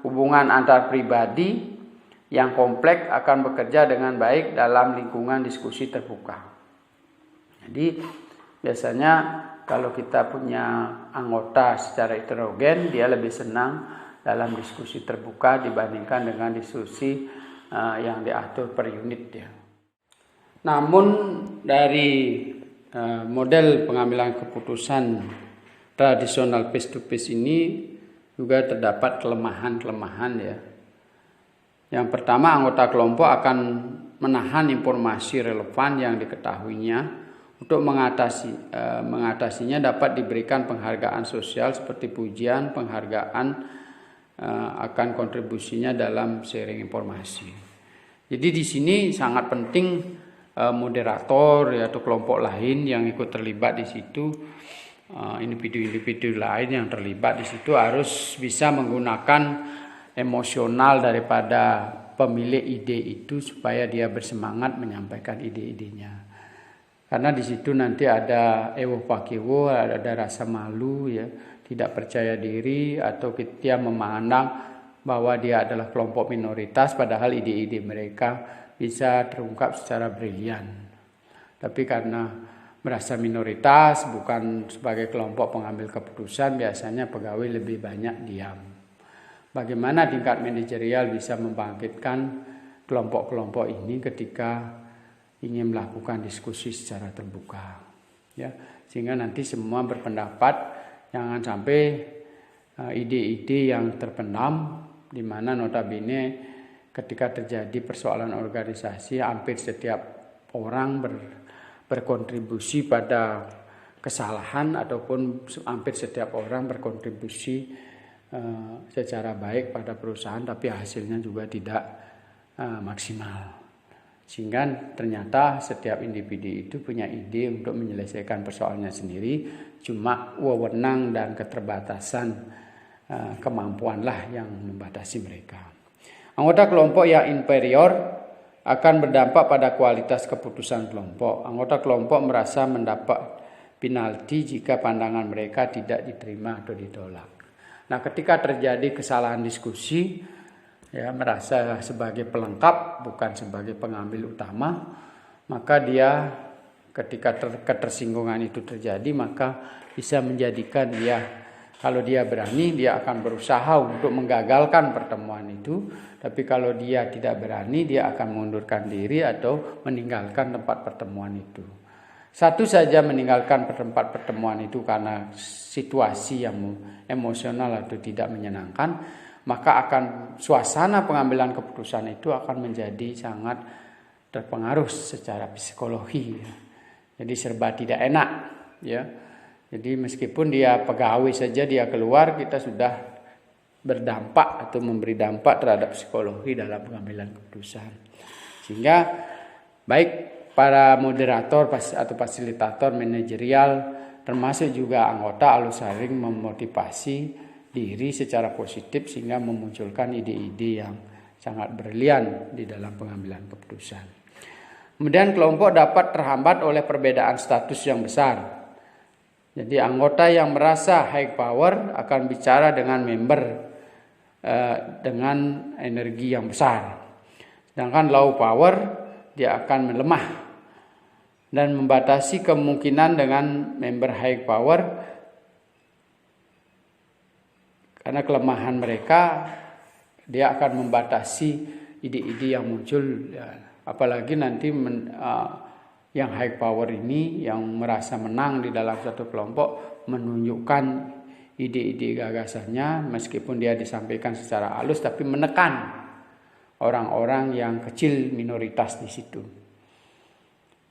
hubungan antar pribadi yang kompleks akan bekerja dengan baik dalam lingkungan diskusi terbuka. Jadi biasanya kalau kita punya anggota secara heterogen, dia lebih senang dalam diskusi terbuka dibandingkan dengan diskusi yang diatur per unit, ya. Namun dari model pengambilan keputusan tradisional face to face ini juga terdapat kelemahan-kelemahan, ya. Yang pertama, anggota kelompok akan menahan informasi relevan yang diketahuinya. Untuk mengatasinya dapat diberikan penghargaan sosial seperti pujian, penghargaan akan kontribusinya dalam sharing informasi. Jadi di sini sangat penting moderator, atau kelompok lain yang ikut terlibat di situ, individu-individu lain yang terlibat di situ harus bisa menggunakan emosional daripada pemilik ide itu supaya dia bersemangat menyampaikan ide-idenya. Karena di situ nanti ada ewo pakewo, ada rasa malu, ya, tidak percaya diri, atau dia memandang bahwa dia adalah kelompok minoritas padahal ide-ide mereka bisa terungkap secara brilian. Tapi karena merasa minoritas, bukan sebagai kelompok pengambil keputusan, biasanya pegawai lebih banyak diam. Bagaimana tingkat manajerial bisa membangkitkan kelompok-kelompok ini ketika ingin melakukan diskusi secara terbuka, ya, sehingga nanti semua berpendapat, jangan sampai ide-ide yang terpendam, di mana notabene ketika terjadi persoalan organisasi hampir setiap orang berkontribusi pada kesalahan, ataupun hampir setiap orang berkontribusi secara baik pada perusahaan, tapi hasilnya juga tidak maksimal. Sehingga ternyata setiap individu itu punya ide untuk menyelesaikan persoalannya sendiri, cuma wewenang dan keterbatasan kemampuanlah yang membatasi mereka. Anggota kelompok yang inferior akan berdampak pada kualitas keputusan kelompok. Anggota kelompok merasa mendapat penalti jika pandangan mereka tidak diterima atau ditolak. Nah, ketika terjadi kesalahan diskusi, ya, merasa sebagai pelengkap bukan sebagai pengambil utama, maka dia ketika ketersinggungan itu terjadi, maka bisa menjadikan dia, kalau dia berani, dia akan berusaha untuk menggagalkan pertemuan itu. Tapi kalau dia tidak berani, dia akan mengundurkan diri atau meninggalkan tempat pertemuan itu. Satu saja meninggalkan tempat pertemuan itu karena situasi yang emosional atau tidak menyenangkan, maka akan suasana pengambilan keputusan itu akan menjadi sangat terpengaruh secara psikologi. Jadi serba tidak enak, ya. Jadi meskipun dia pegawai saja, dia keluar, kita sudah berdampak atau memberi dampak terhadap psikologi dalam pengambilan keputusan. Sehingga baik para moderator atau fasilitator manajerial, termasuk juga anggota, harus saling memotivasi diri secara positif sehingga memunculkan ide-ide yang sangat brilian di dalam pengambilan keputusan. Kemudian kelompok dapat terhambat oleh perbedaan status yang besar. Jadi anggota yang merasa high power akan bicara dengan member dengan energi yang besar. Sedangkan low power dia akan melemah dan membatasi kemungkinan dengan member high power karena kelemahan mereka, dia akan membatasi ide-ide yang muncul. Apalagi nanti yang high power ini yang merasa menang di dalam satu kelompok menunjukkan ide-ide gagasannya, meskipun dia disampaikan secara halus, tapi menekan orang-orang yang kecil, minoritas di situ.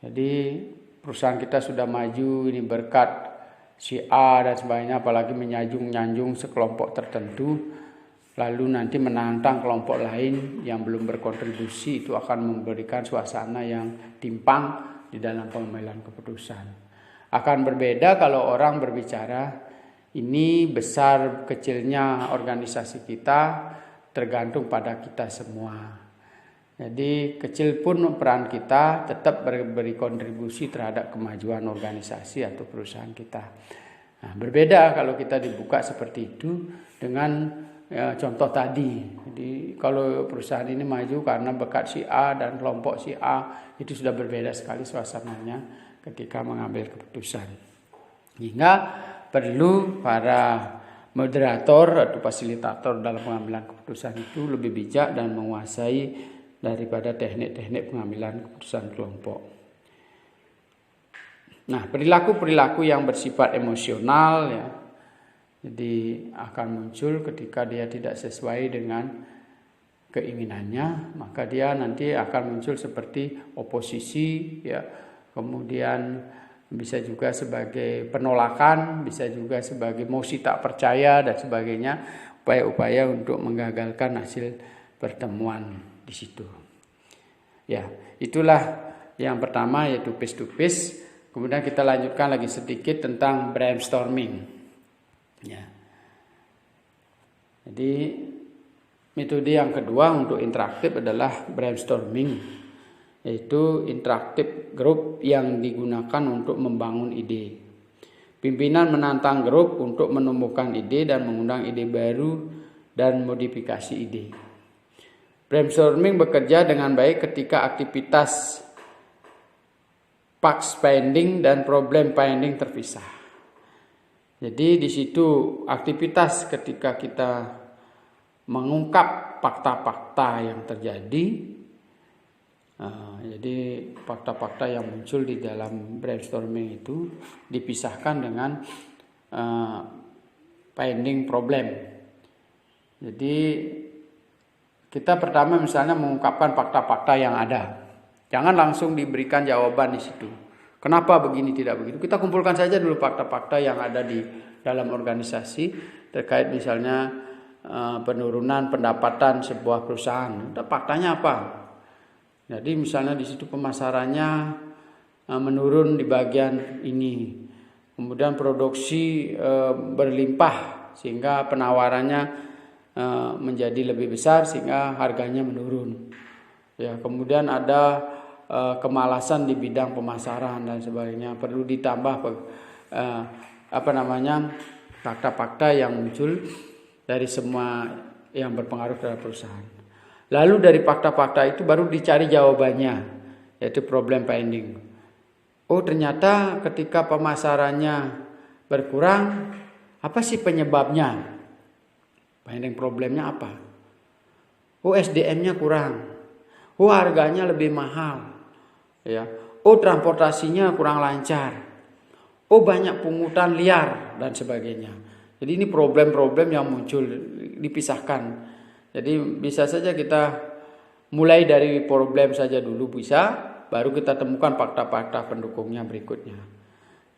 Jadi perusahaan kita sudah maju ini berkat si A dan sebagainya, apalagi menyanjung-nyanjung sekelompok tertentu, lalu nanti menantang kelompok lain yang belum berkontribusi, itu akan memberikan suasana yang timpang di dalam pengambilan keputusan. Akan berbeda kalau orang berbicara, ini besar kecilnya organisasi kita tergantung pada kita semua. Jadi kecil pun peran kita tetap beri kontribusi terhadap kemajuan organisasi atau perusahaan kita. Nah, berbeda kalau kita dibuka seperti itu dengan contoh tadi. Jadi kalau perusahaan ini maju karena berkat si A dan kelompok si A, itu sudah berbeda sekali suasananya ketika mengambil keputusan. Hingga perlu para moderator atau fasilitator dalam pengambilan keputusan itu lebih bijak dan menguasai daripada teknik-teknik pengambilan keputusan kelompok. Nah, perilaku-perilaku yang bersifat emosional, ya, jadi akan muncul ketika dia tidak sesuai dengan keinginannya, maka dia nanti akan muncul seperti oposisi, ya, kemudian bisa juga sebagai penolakan, bisa juga sebagai mosi tak percaya dan sebagainya, upaya-upaya untuk menggagalkan hasil pertemuan di situ. Ya, itulah yang pertama, yaitu face to face. Kemudian kita lanjutkan lagi sedikit tentang brainstorming. Ya. Jadi metode yang kedua untuk interaktif adalah brainstorming, yaitu interaktif grup yang digunakan untuk membangun ide. Pimpinan menantang grup untuk menumbuhkan ide dan mengundang ide baru dan modifikasi ide. Brainstorming bekerja dengan baik ketika aktivitas fact finding dan problem finding terpisah. Jadi di situ aktivitas ketika kita mengungkap fakta-fakta yang terjadi. Jadi fakta-fakta yang muncul di dalam brainstorming itu dipisahkan dengan finding problem. Jadi kita pertama misalnya mengungkapkan fakta-fakta yang ada. Jangan langsung diberikan jawaban di situ. Kenapa begini tidak begitu? Kita kumpulkan saja dulu fakta-fakta yang ada di dalam organisasi terkait misalnya penurunan pendapatan sebuah perusahaan. Faktanya apa? Jadi misalnya di situ pemasarannya menurun di bagian ini. Kemudian produksi berlimpah sehingga penawarannya menjadi lebih besar sehingga harganya menurun. Ya, kemudian ada kemalasan di bidang pemasaran dan sebagainya. Perlu ditambah fakta-fakta yang muncul dari semua yang berpengaruh terhadap perusahaan. Lalu dari fakta-fakta itu baru dicari jawabannya, yaitu problem finding. Oh, ternyata ketika pemasarannya berkurang, apa sih penyebabnya? Finding problemnya apa? Oh, SDM-nya kurang. Oh, harganya lebih mahal. Ya. Oh, transportasinya kurang lancar. Oh, banyak pungutan liar dan sebagainya. Jadi ini problem-problem yang muncul dipisahkan. Jadi bisa saja kita mulai dari problem saja dulu bisa, baru kita temukan fakta-fakta pendukungnya berikutnya.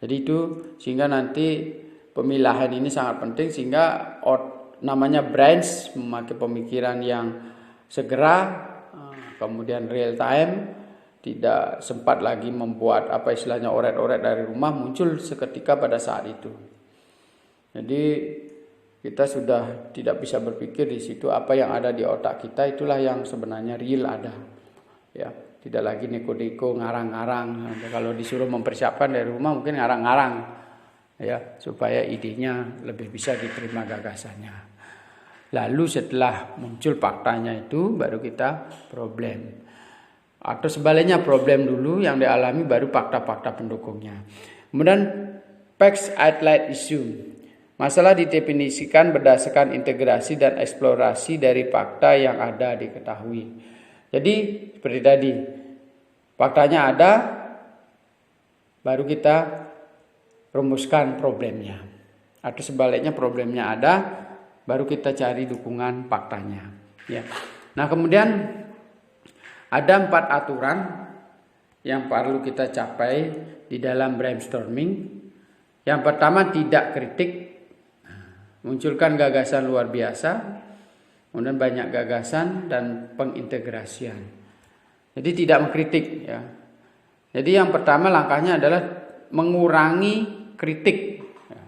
Jadi itu sehingga nanti pemilahan ini sangat penting sehingga namanya brains memakai pemikiran yang segera, kemudian real time, tidak sempat lagi membuat istilahnya oret-oret dari rumah, muncul seketika pada saat itu. Jadi kita sudah tidak bisa berpikir di situ apa yang ada di otak kita itulah yang sebenarnya real ada. Ya, tidak lagi neko-neko ngarang-ngarang. Kalau disuruh mempersiapkan dari rumah mungkin ngarang-ngarang ya supaya idenya lebih bisa diterima gagasannya. Lalu setelah muncul faktanya itu baru kita problem. Atau sebaliknya problem dulu yang dialami baru fakta-fakta pendukungnya. Kemudian facts outline issue. Masalah didefinisikan berdasarkan integrasi dan eksplorasi dari fakta yang ada diketahui. Jadi seperti tadi, faktanya ada, baru kita rumuskan problemnya. Atau sebaliknya problemnya ada, baru kita cari dukungan faktanya. Ya. Nah kemudian ada 4 aturan yang perlu kita capai di dalam brainstorming. Yang pertama, tidak kritik, munculkan gagasan luar biasa, kemudian banyak gagasan dan pengintegrasian. Jadi tidak mengkritik ya. Jadi yang pertama langkahnya adalah mengurangi kritik. Ya.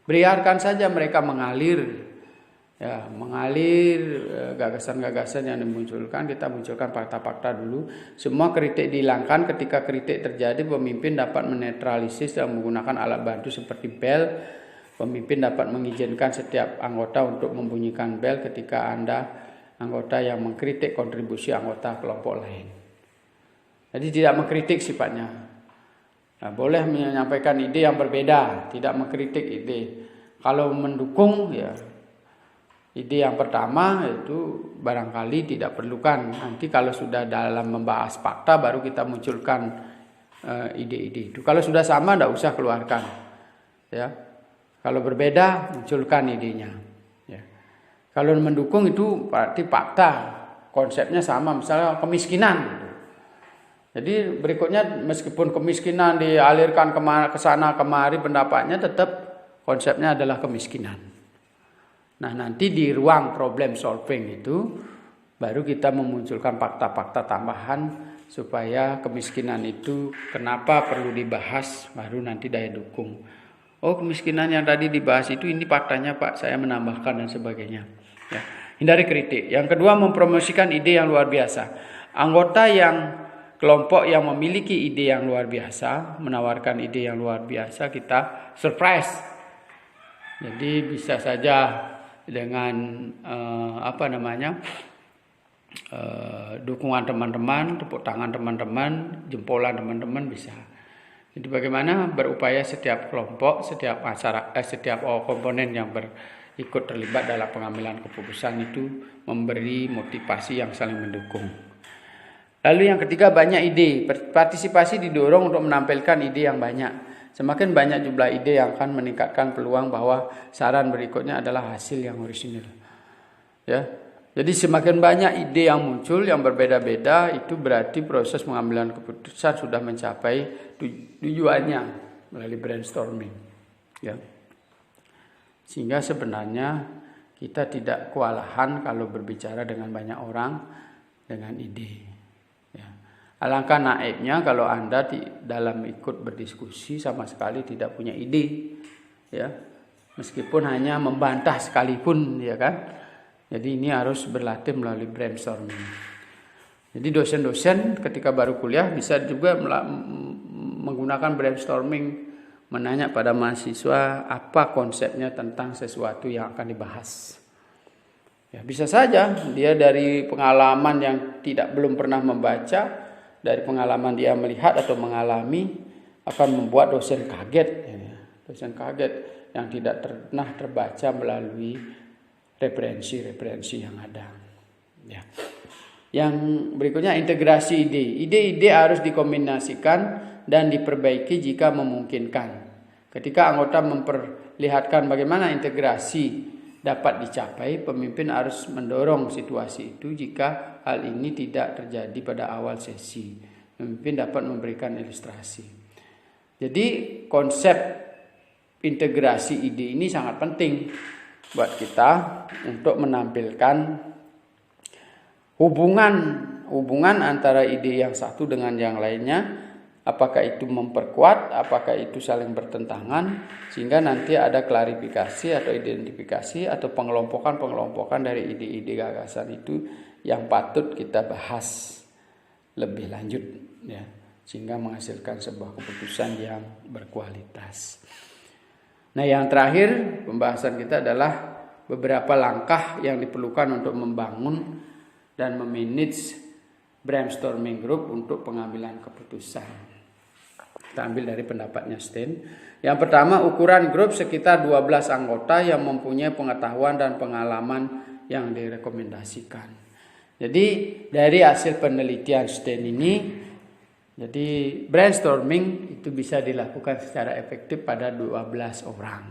Biarkan saja mereka mengalir. Ya, gagasan-gagasan yang dimunculkan, kita munculkan fakta-fakta dulu. Semua kritik dihilangkan. Ketika kritik terjadi, pemimpin dapat menetralisis dan menggunakan alat bantu seperti bel. Pemimpin dapat mengizinkan setiap anggota untuk membunyikan bel ketika Anda anggota yang mengkritik kontribusi anggota kelompok lain. Jadi tidak mengkritik sifatnya. Nah, boleh menyampaikan ide yang berbeda, tidak mengkritik ide. Kalau mendukung ya ide yang pertama itu barangkali tidak perlukan. Nanti kalau sudah dalam membahas fakta baru kita munculkan ide-ide itu. Kalau sudah sama tidak usah keluarkan. Ya. Kalau berbeda munculkan idenya. Ya. Kalau mendukung itu berarti fakta. Konsepnya sama, misalnya kemiskinan. Jadi berikutnya meskipun kemiskinan dialirkan ke sana kemari pendapatnya tetap konsepnya adalah kemiskinan. Nah nanti di ruang problem solving itu baru kita memunculkan fakta-fakta tambahan supaya kemiskinan itu kenapa perlu dibahas, baru nanti daya dukung. Oh kemiskinan yang tadi dibahas itu ini faktanya Pak, saya menambahkan dan sebagainya. Ya. Hindari kritik. Yang kedua, mempromosikan ide yang luar biasa. Kelompok yang memiliki ide yang luar biasa, menawarkan ide yang luar biasa, kita surprise. Jadi bisa saja dengan dukungan teman-teman, tepuk tangan teman-teman, jempolan teman-teman bisa. Jadi bagaimana berupaya setiap kelompok, setiap komponen yang ikut terlibat dalam pengambilan keputusan itu memberi motivasi yang saling mendukung. Lalu yang ketiga, banyak ide. Partisipasi didorong untuk menampilkan ide yang banyak. Semakin banyak jumlah ide yang akan meningkatkan peluang bahwa saran berikutnya adalah hasil yang orisinil. Ya, Jadi semakin banyak ide yang muncul yang berbeda-beda, itu berarti proses pengambilan keputusan sudah mencapai tujuannya melalui brainstorming. Ya. Sehingga sebenarnya kita tidak kewalahan kalau berbicara dengan banyak orang dengan ide. Ya. Alangkah naibnya kalau Anda dalam ikut berdiskusi sama sekali tidak punya ide, ya, meskipun hanya membantah sekalipun, ya kan. Jadi ini harus berlatih melalui brainstorming. Jadi dosen-dosen ketika baru kuliah bisa juga menggunakan brainstorming, menanya pada mahasiswa apa konsepnya tentang sesuatu yang akan dibahas. Ya, bisa saja dia dari pengalaman yang belum pernah membaca, dari pengalaman dia melihat atau mengalami akan membuat dosen kaget. Ya. Dosen kaget yang tidak pernah terbaca melalui referensi yang ada. Ya. Yang berikutnya integrasi ide. Ide-ide harus dikombinasikan dan diperbaiki jika memungkinkan. Ketika anggota memperlihatkan bagaimana integrasi dapat dicapai, pemimpin harus mendorong situasi itu jika hal ini tidak terjadi pada awal sesi. Pemimpin dapat memberikan ilustrasi. Jadi konsep integrasi ide ini sangat penting buat kita untuk menampilkan hubungan antara ide yang satu dengan yang lainnya, apakah itu memperkuat, apakah itu saling bertentangan, sehingga nanti ada klarifikasi atau identifikasi atau pengelompokan dari ide-ide gagasan itu yang patut kita bahas lebih lanjut, ya, sehingga menghasilkan sebuah keputusan yang berkualitas. Nah, yang terakhir pembahasan kita adalah beberapa langkah yang diperlukan untuk membangun dan memanage brainstorming group untuk pengambilan keputusan. Kita ambil dari pendapatnya Stein. Yang pertama, ukuran grup sekitar 12 anggota yang mempunyai pengetahuan dan pengalaman yang direkomendasikan. Jadi dari hasil penelitian Stein ini, jadi brainstorming itu bisa dilakukan secara efektif pada 12 orang.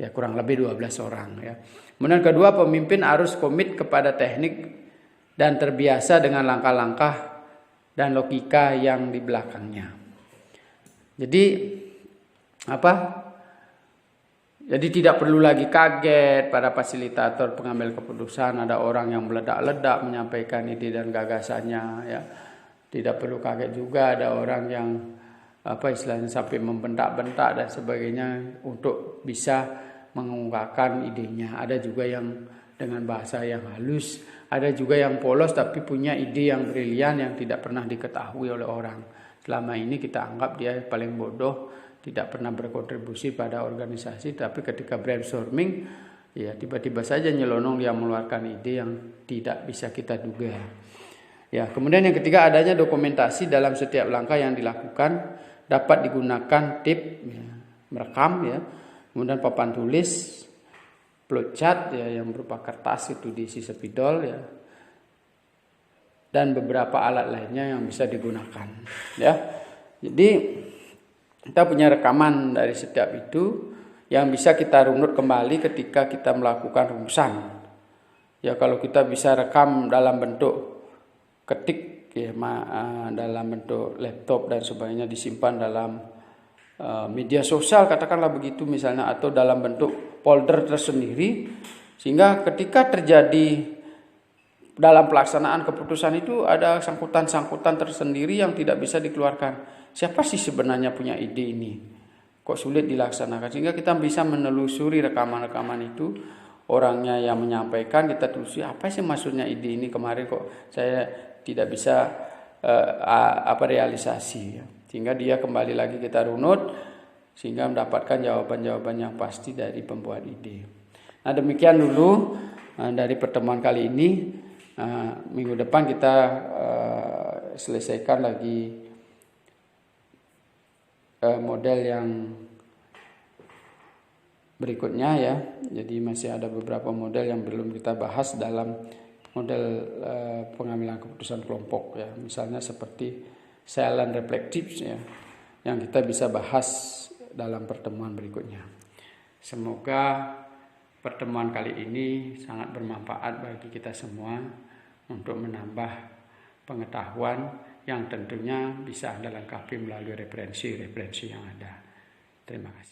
Ya, kurang lebih 12 orang, ya. Kemudian kedua, pemimpin harus komit kepada teknik dan terbiasa dengan langkah-langkah dan logika yang di belakangnya. Jadi Jadi tidak perlu lagi kaget pada fasilitator pengambil keputusan ada orang yang meledak-ledak menyampaikan ide dan gagasannya, ya. Tidak perlu kaget juga ada orang yang istilahnya sampai membentak-bentak dan sebagainya untuk bisa mengungkapkan idenya. Ada juga yang dengan bahasa yang halus, ada juga yang polos tapi punya ide yang brilian yang tidak pernah diketahui oleh orang. Selama ini kita anggap dia paling bodoh, tidak pernah berkontribusi pada organisasi, tapi ketika brainstorming, ya tiba-tiba saja nyelonong dia mengeluarkan ide yang tidak bisa kita duga. Ya, kemudian yang ketiga, adanya dokumentasi dalam setiap langkah yang dilakukan, dapat digunakan tip, ya, merekam, ya, kemudian papan tulis, flowchart, ya, yang berupa kertas itu diisi spidol, ya, dan beberapa alat lainnya yang bisa digunakan, ya. Jadi kita punya rekaman dari setiap itu yang bisa kita runut kembali ketika kita melakukan rumusan. Ya, kalau kita bisa rekam dalam bentuk ketik, ya, dalam bentuk laptop dan sebagainya, disimpan dalam media sosial katakanlah begitu misalnya, atau dalam bentuk folder tersendiri, sehingga ketika terjadi dalam pelaksanaan keputusan itu ada sangkutan-sangkutan tersendiri yang tidak bisa dikeluarkan. Siapa sih sebenarnya punya ide ini? Kok sulit dilaksanakan? Sehingga kita bisa menelusuri rekaman-rekaman itu, orangnya yang menyampaikan, kita telusuri apa sih maksudnya ide ini kemarin kok saya tidak bisa realisasi, ya. Sehingga dia kembali lagi kita runut sehingga mendapatkan jawaban-jawaban yang pasti dari pembuat ide. Nah, demikian dulu dari pertemuan kali ini. Minggu depan kita selesaikan lagi model yang berikutnya, ya. Jadi masih ada beberapa model yang belum kita bahas dalam model pengambilan keputusan kelompok, ya. Misalnya seperti silent reflective, ya, yang kita bisa bahas dalam pertemuan berikutnya. Semoga pertemuan kali ini sangat bermanfaat bagi kita semua untuk menambah pengetahuan yang tentunya bisa Anda lengkapi melalui referensi-referensi yang ada. Terima kasih.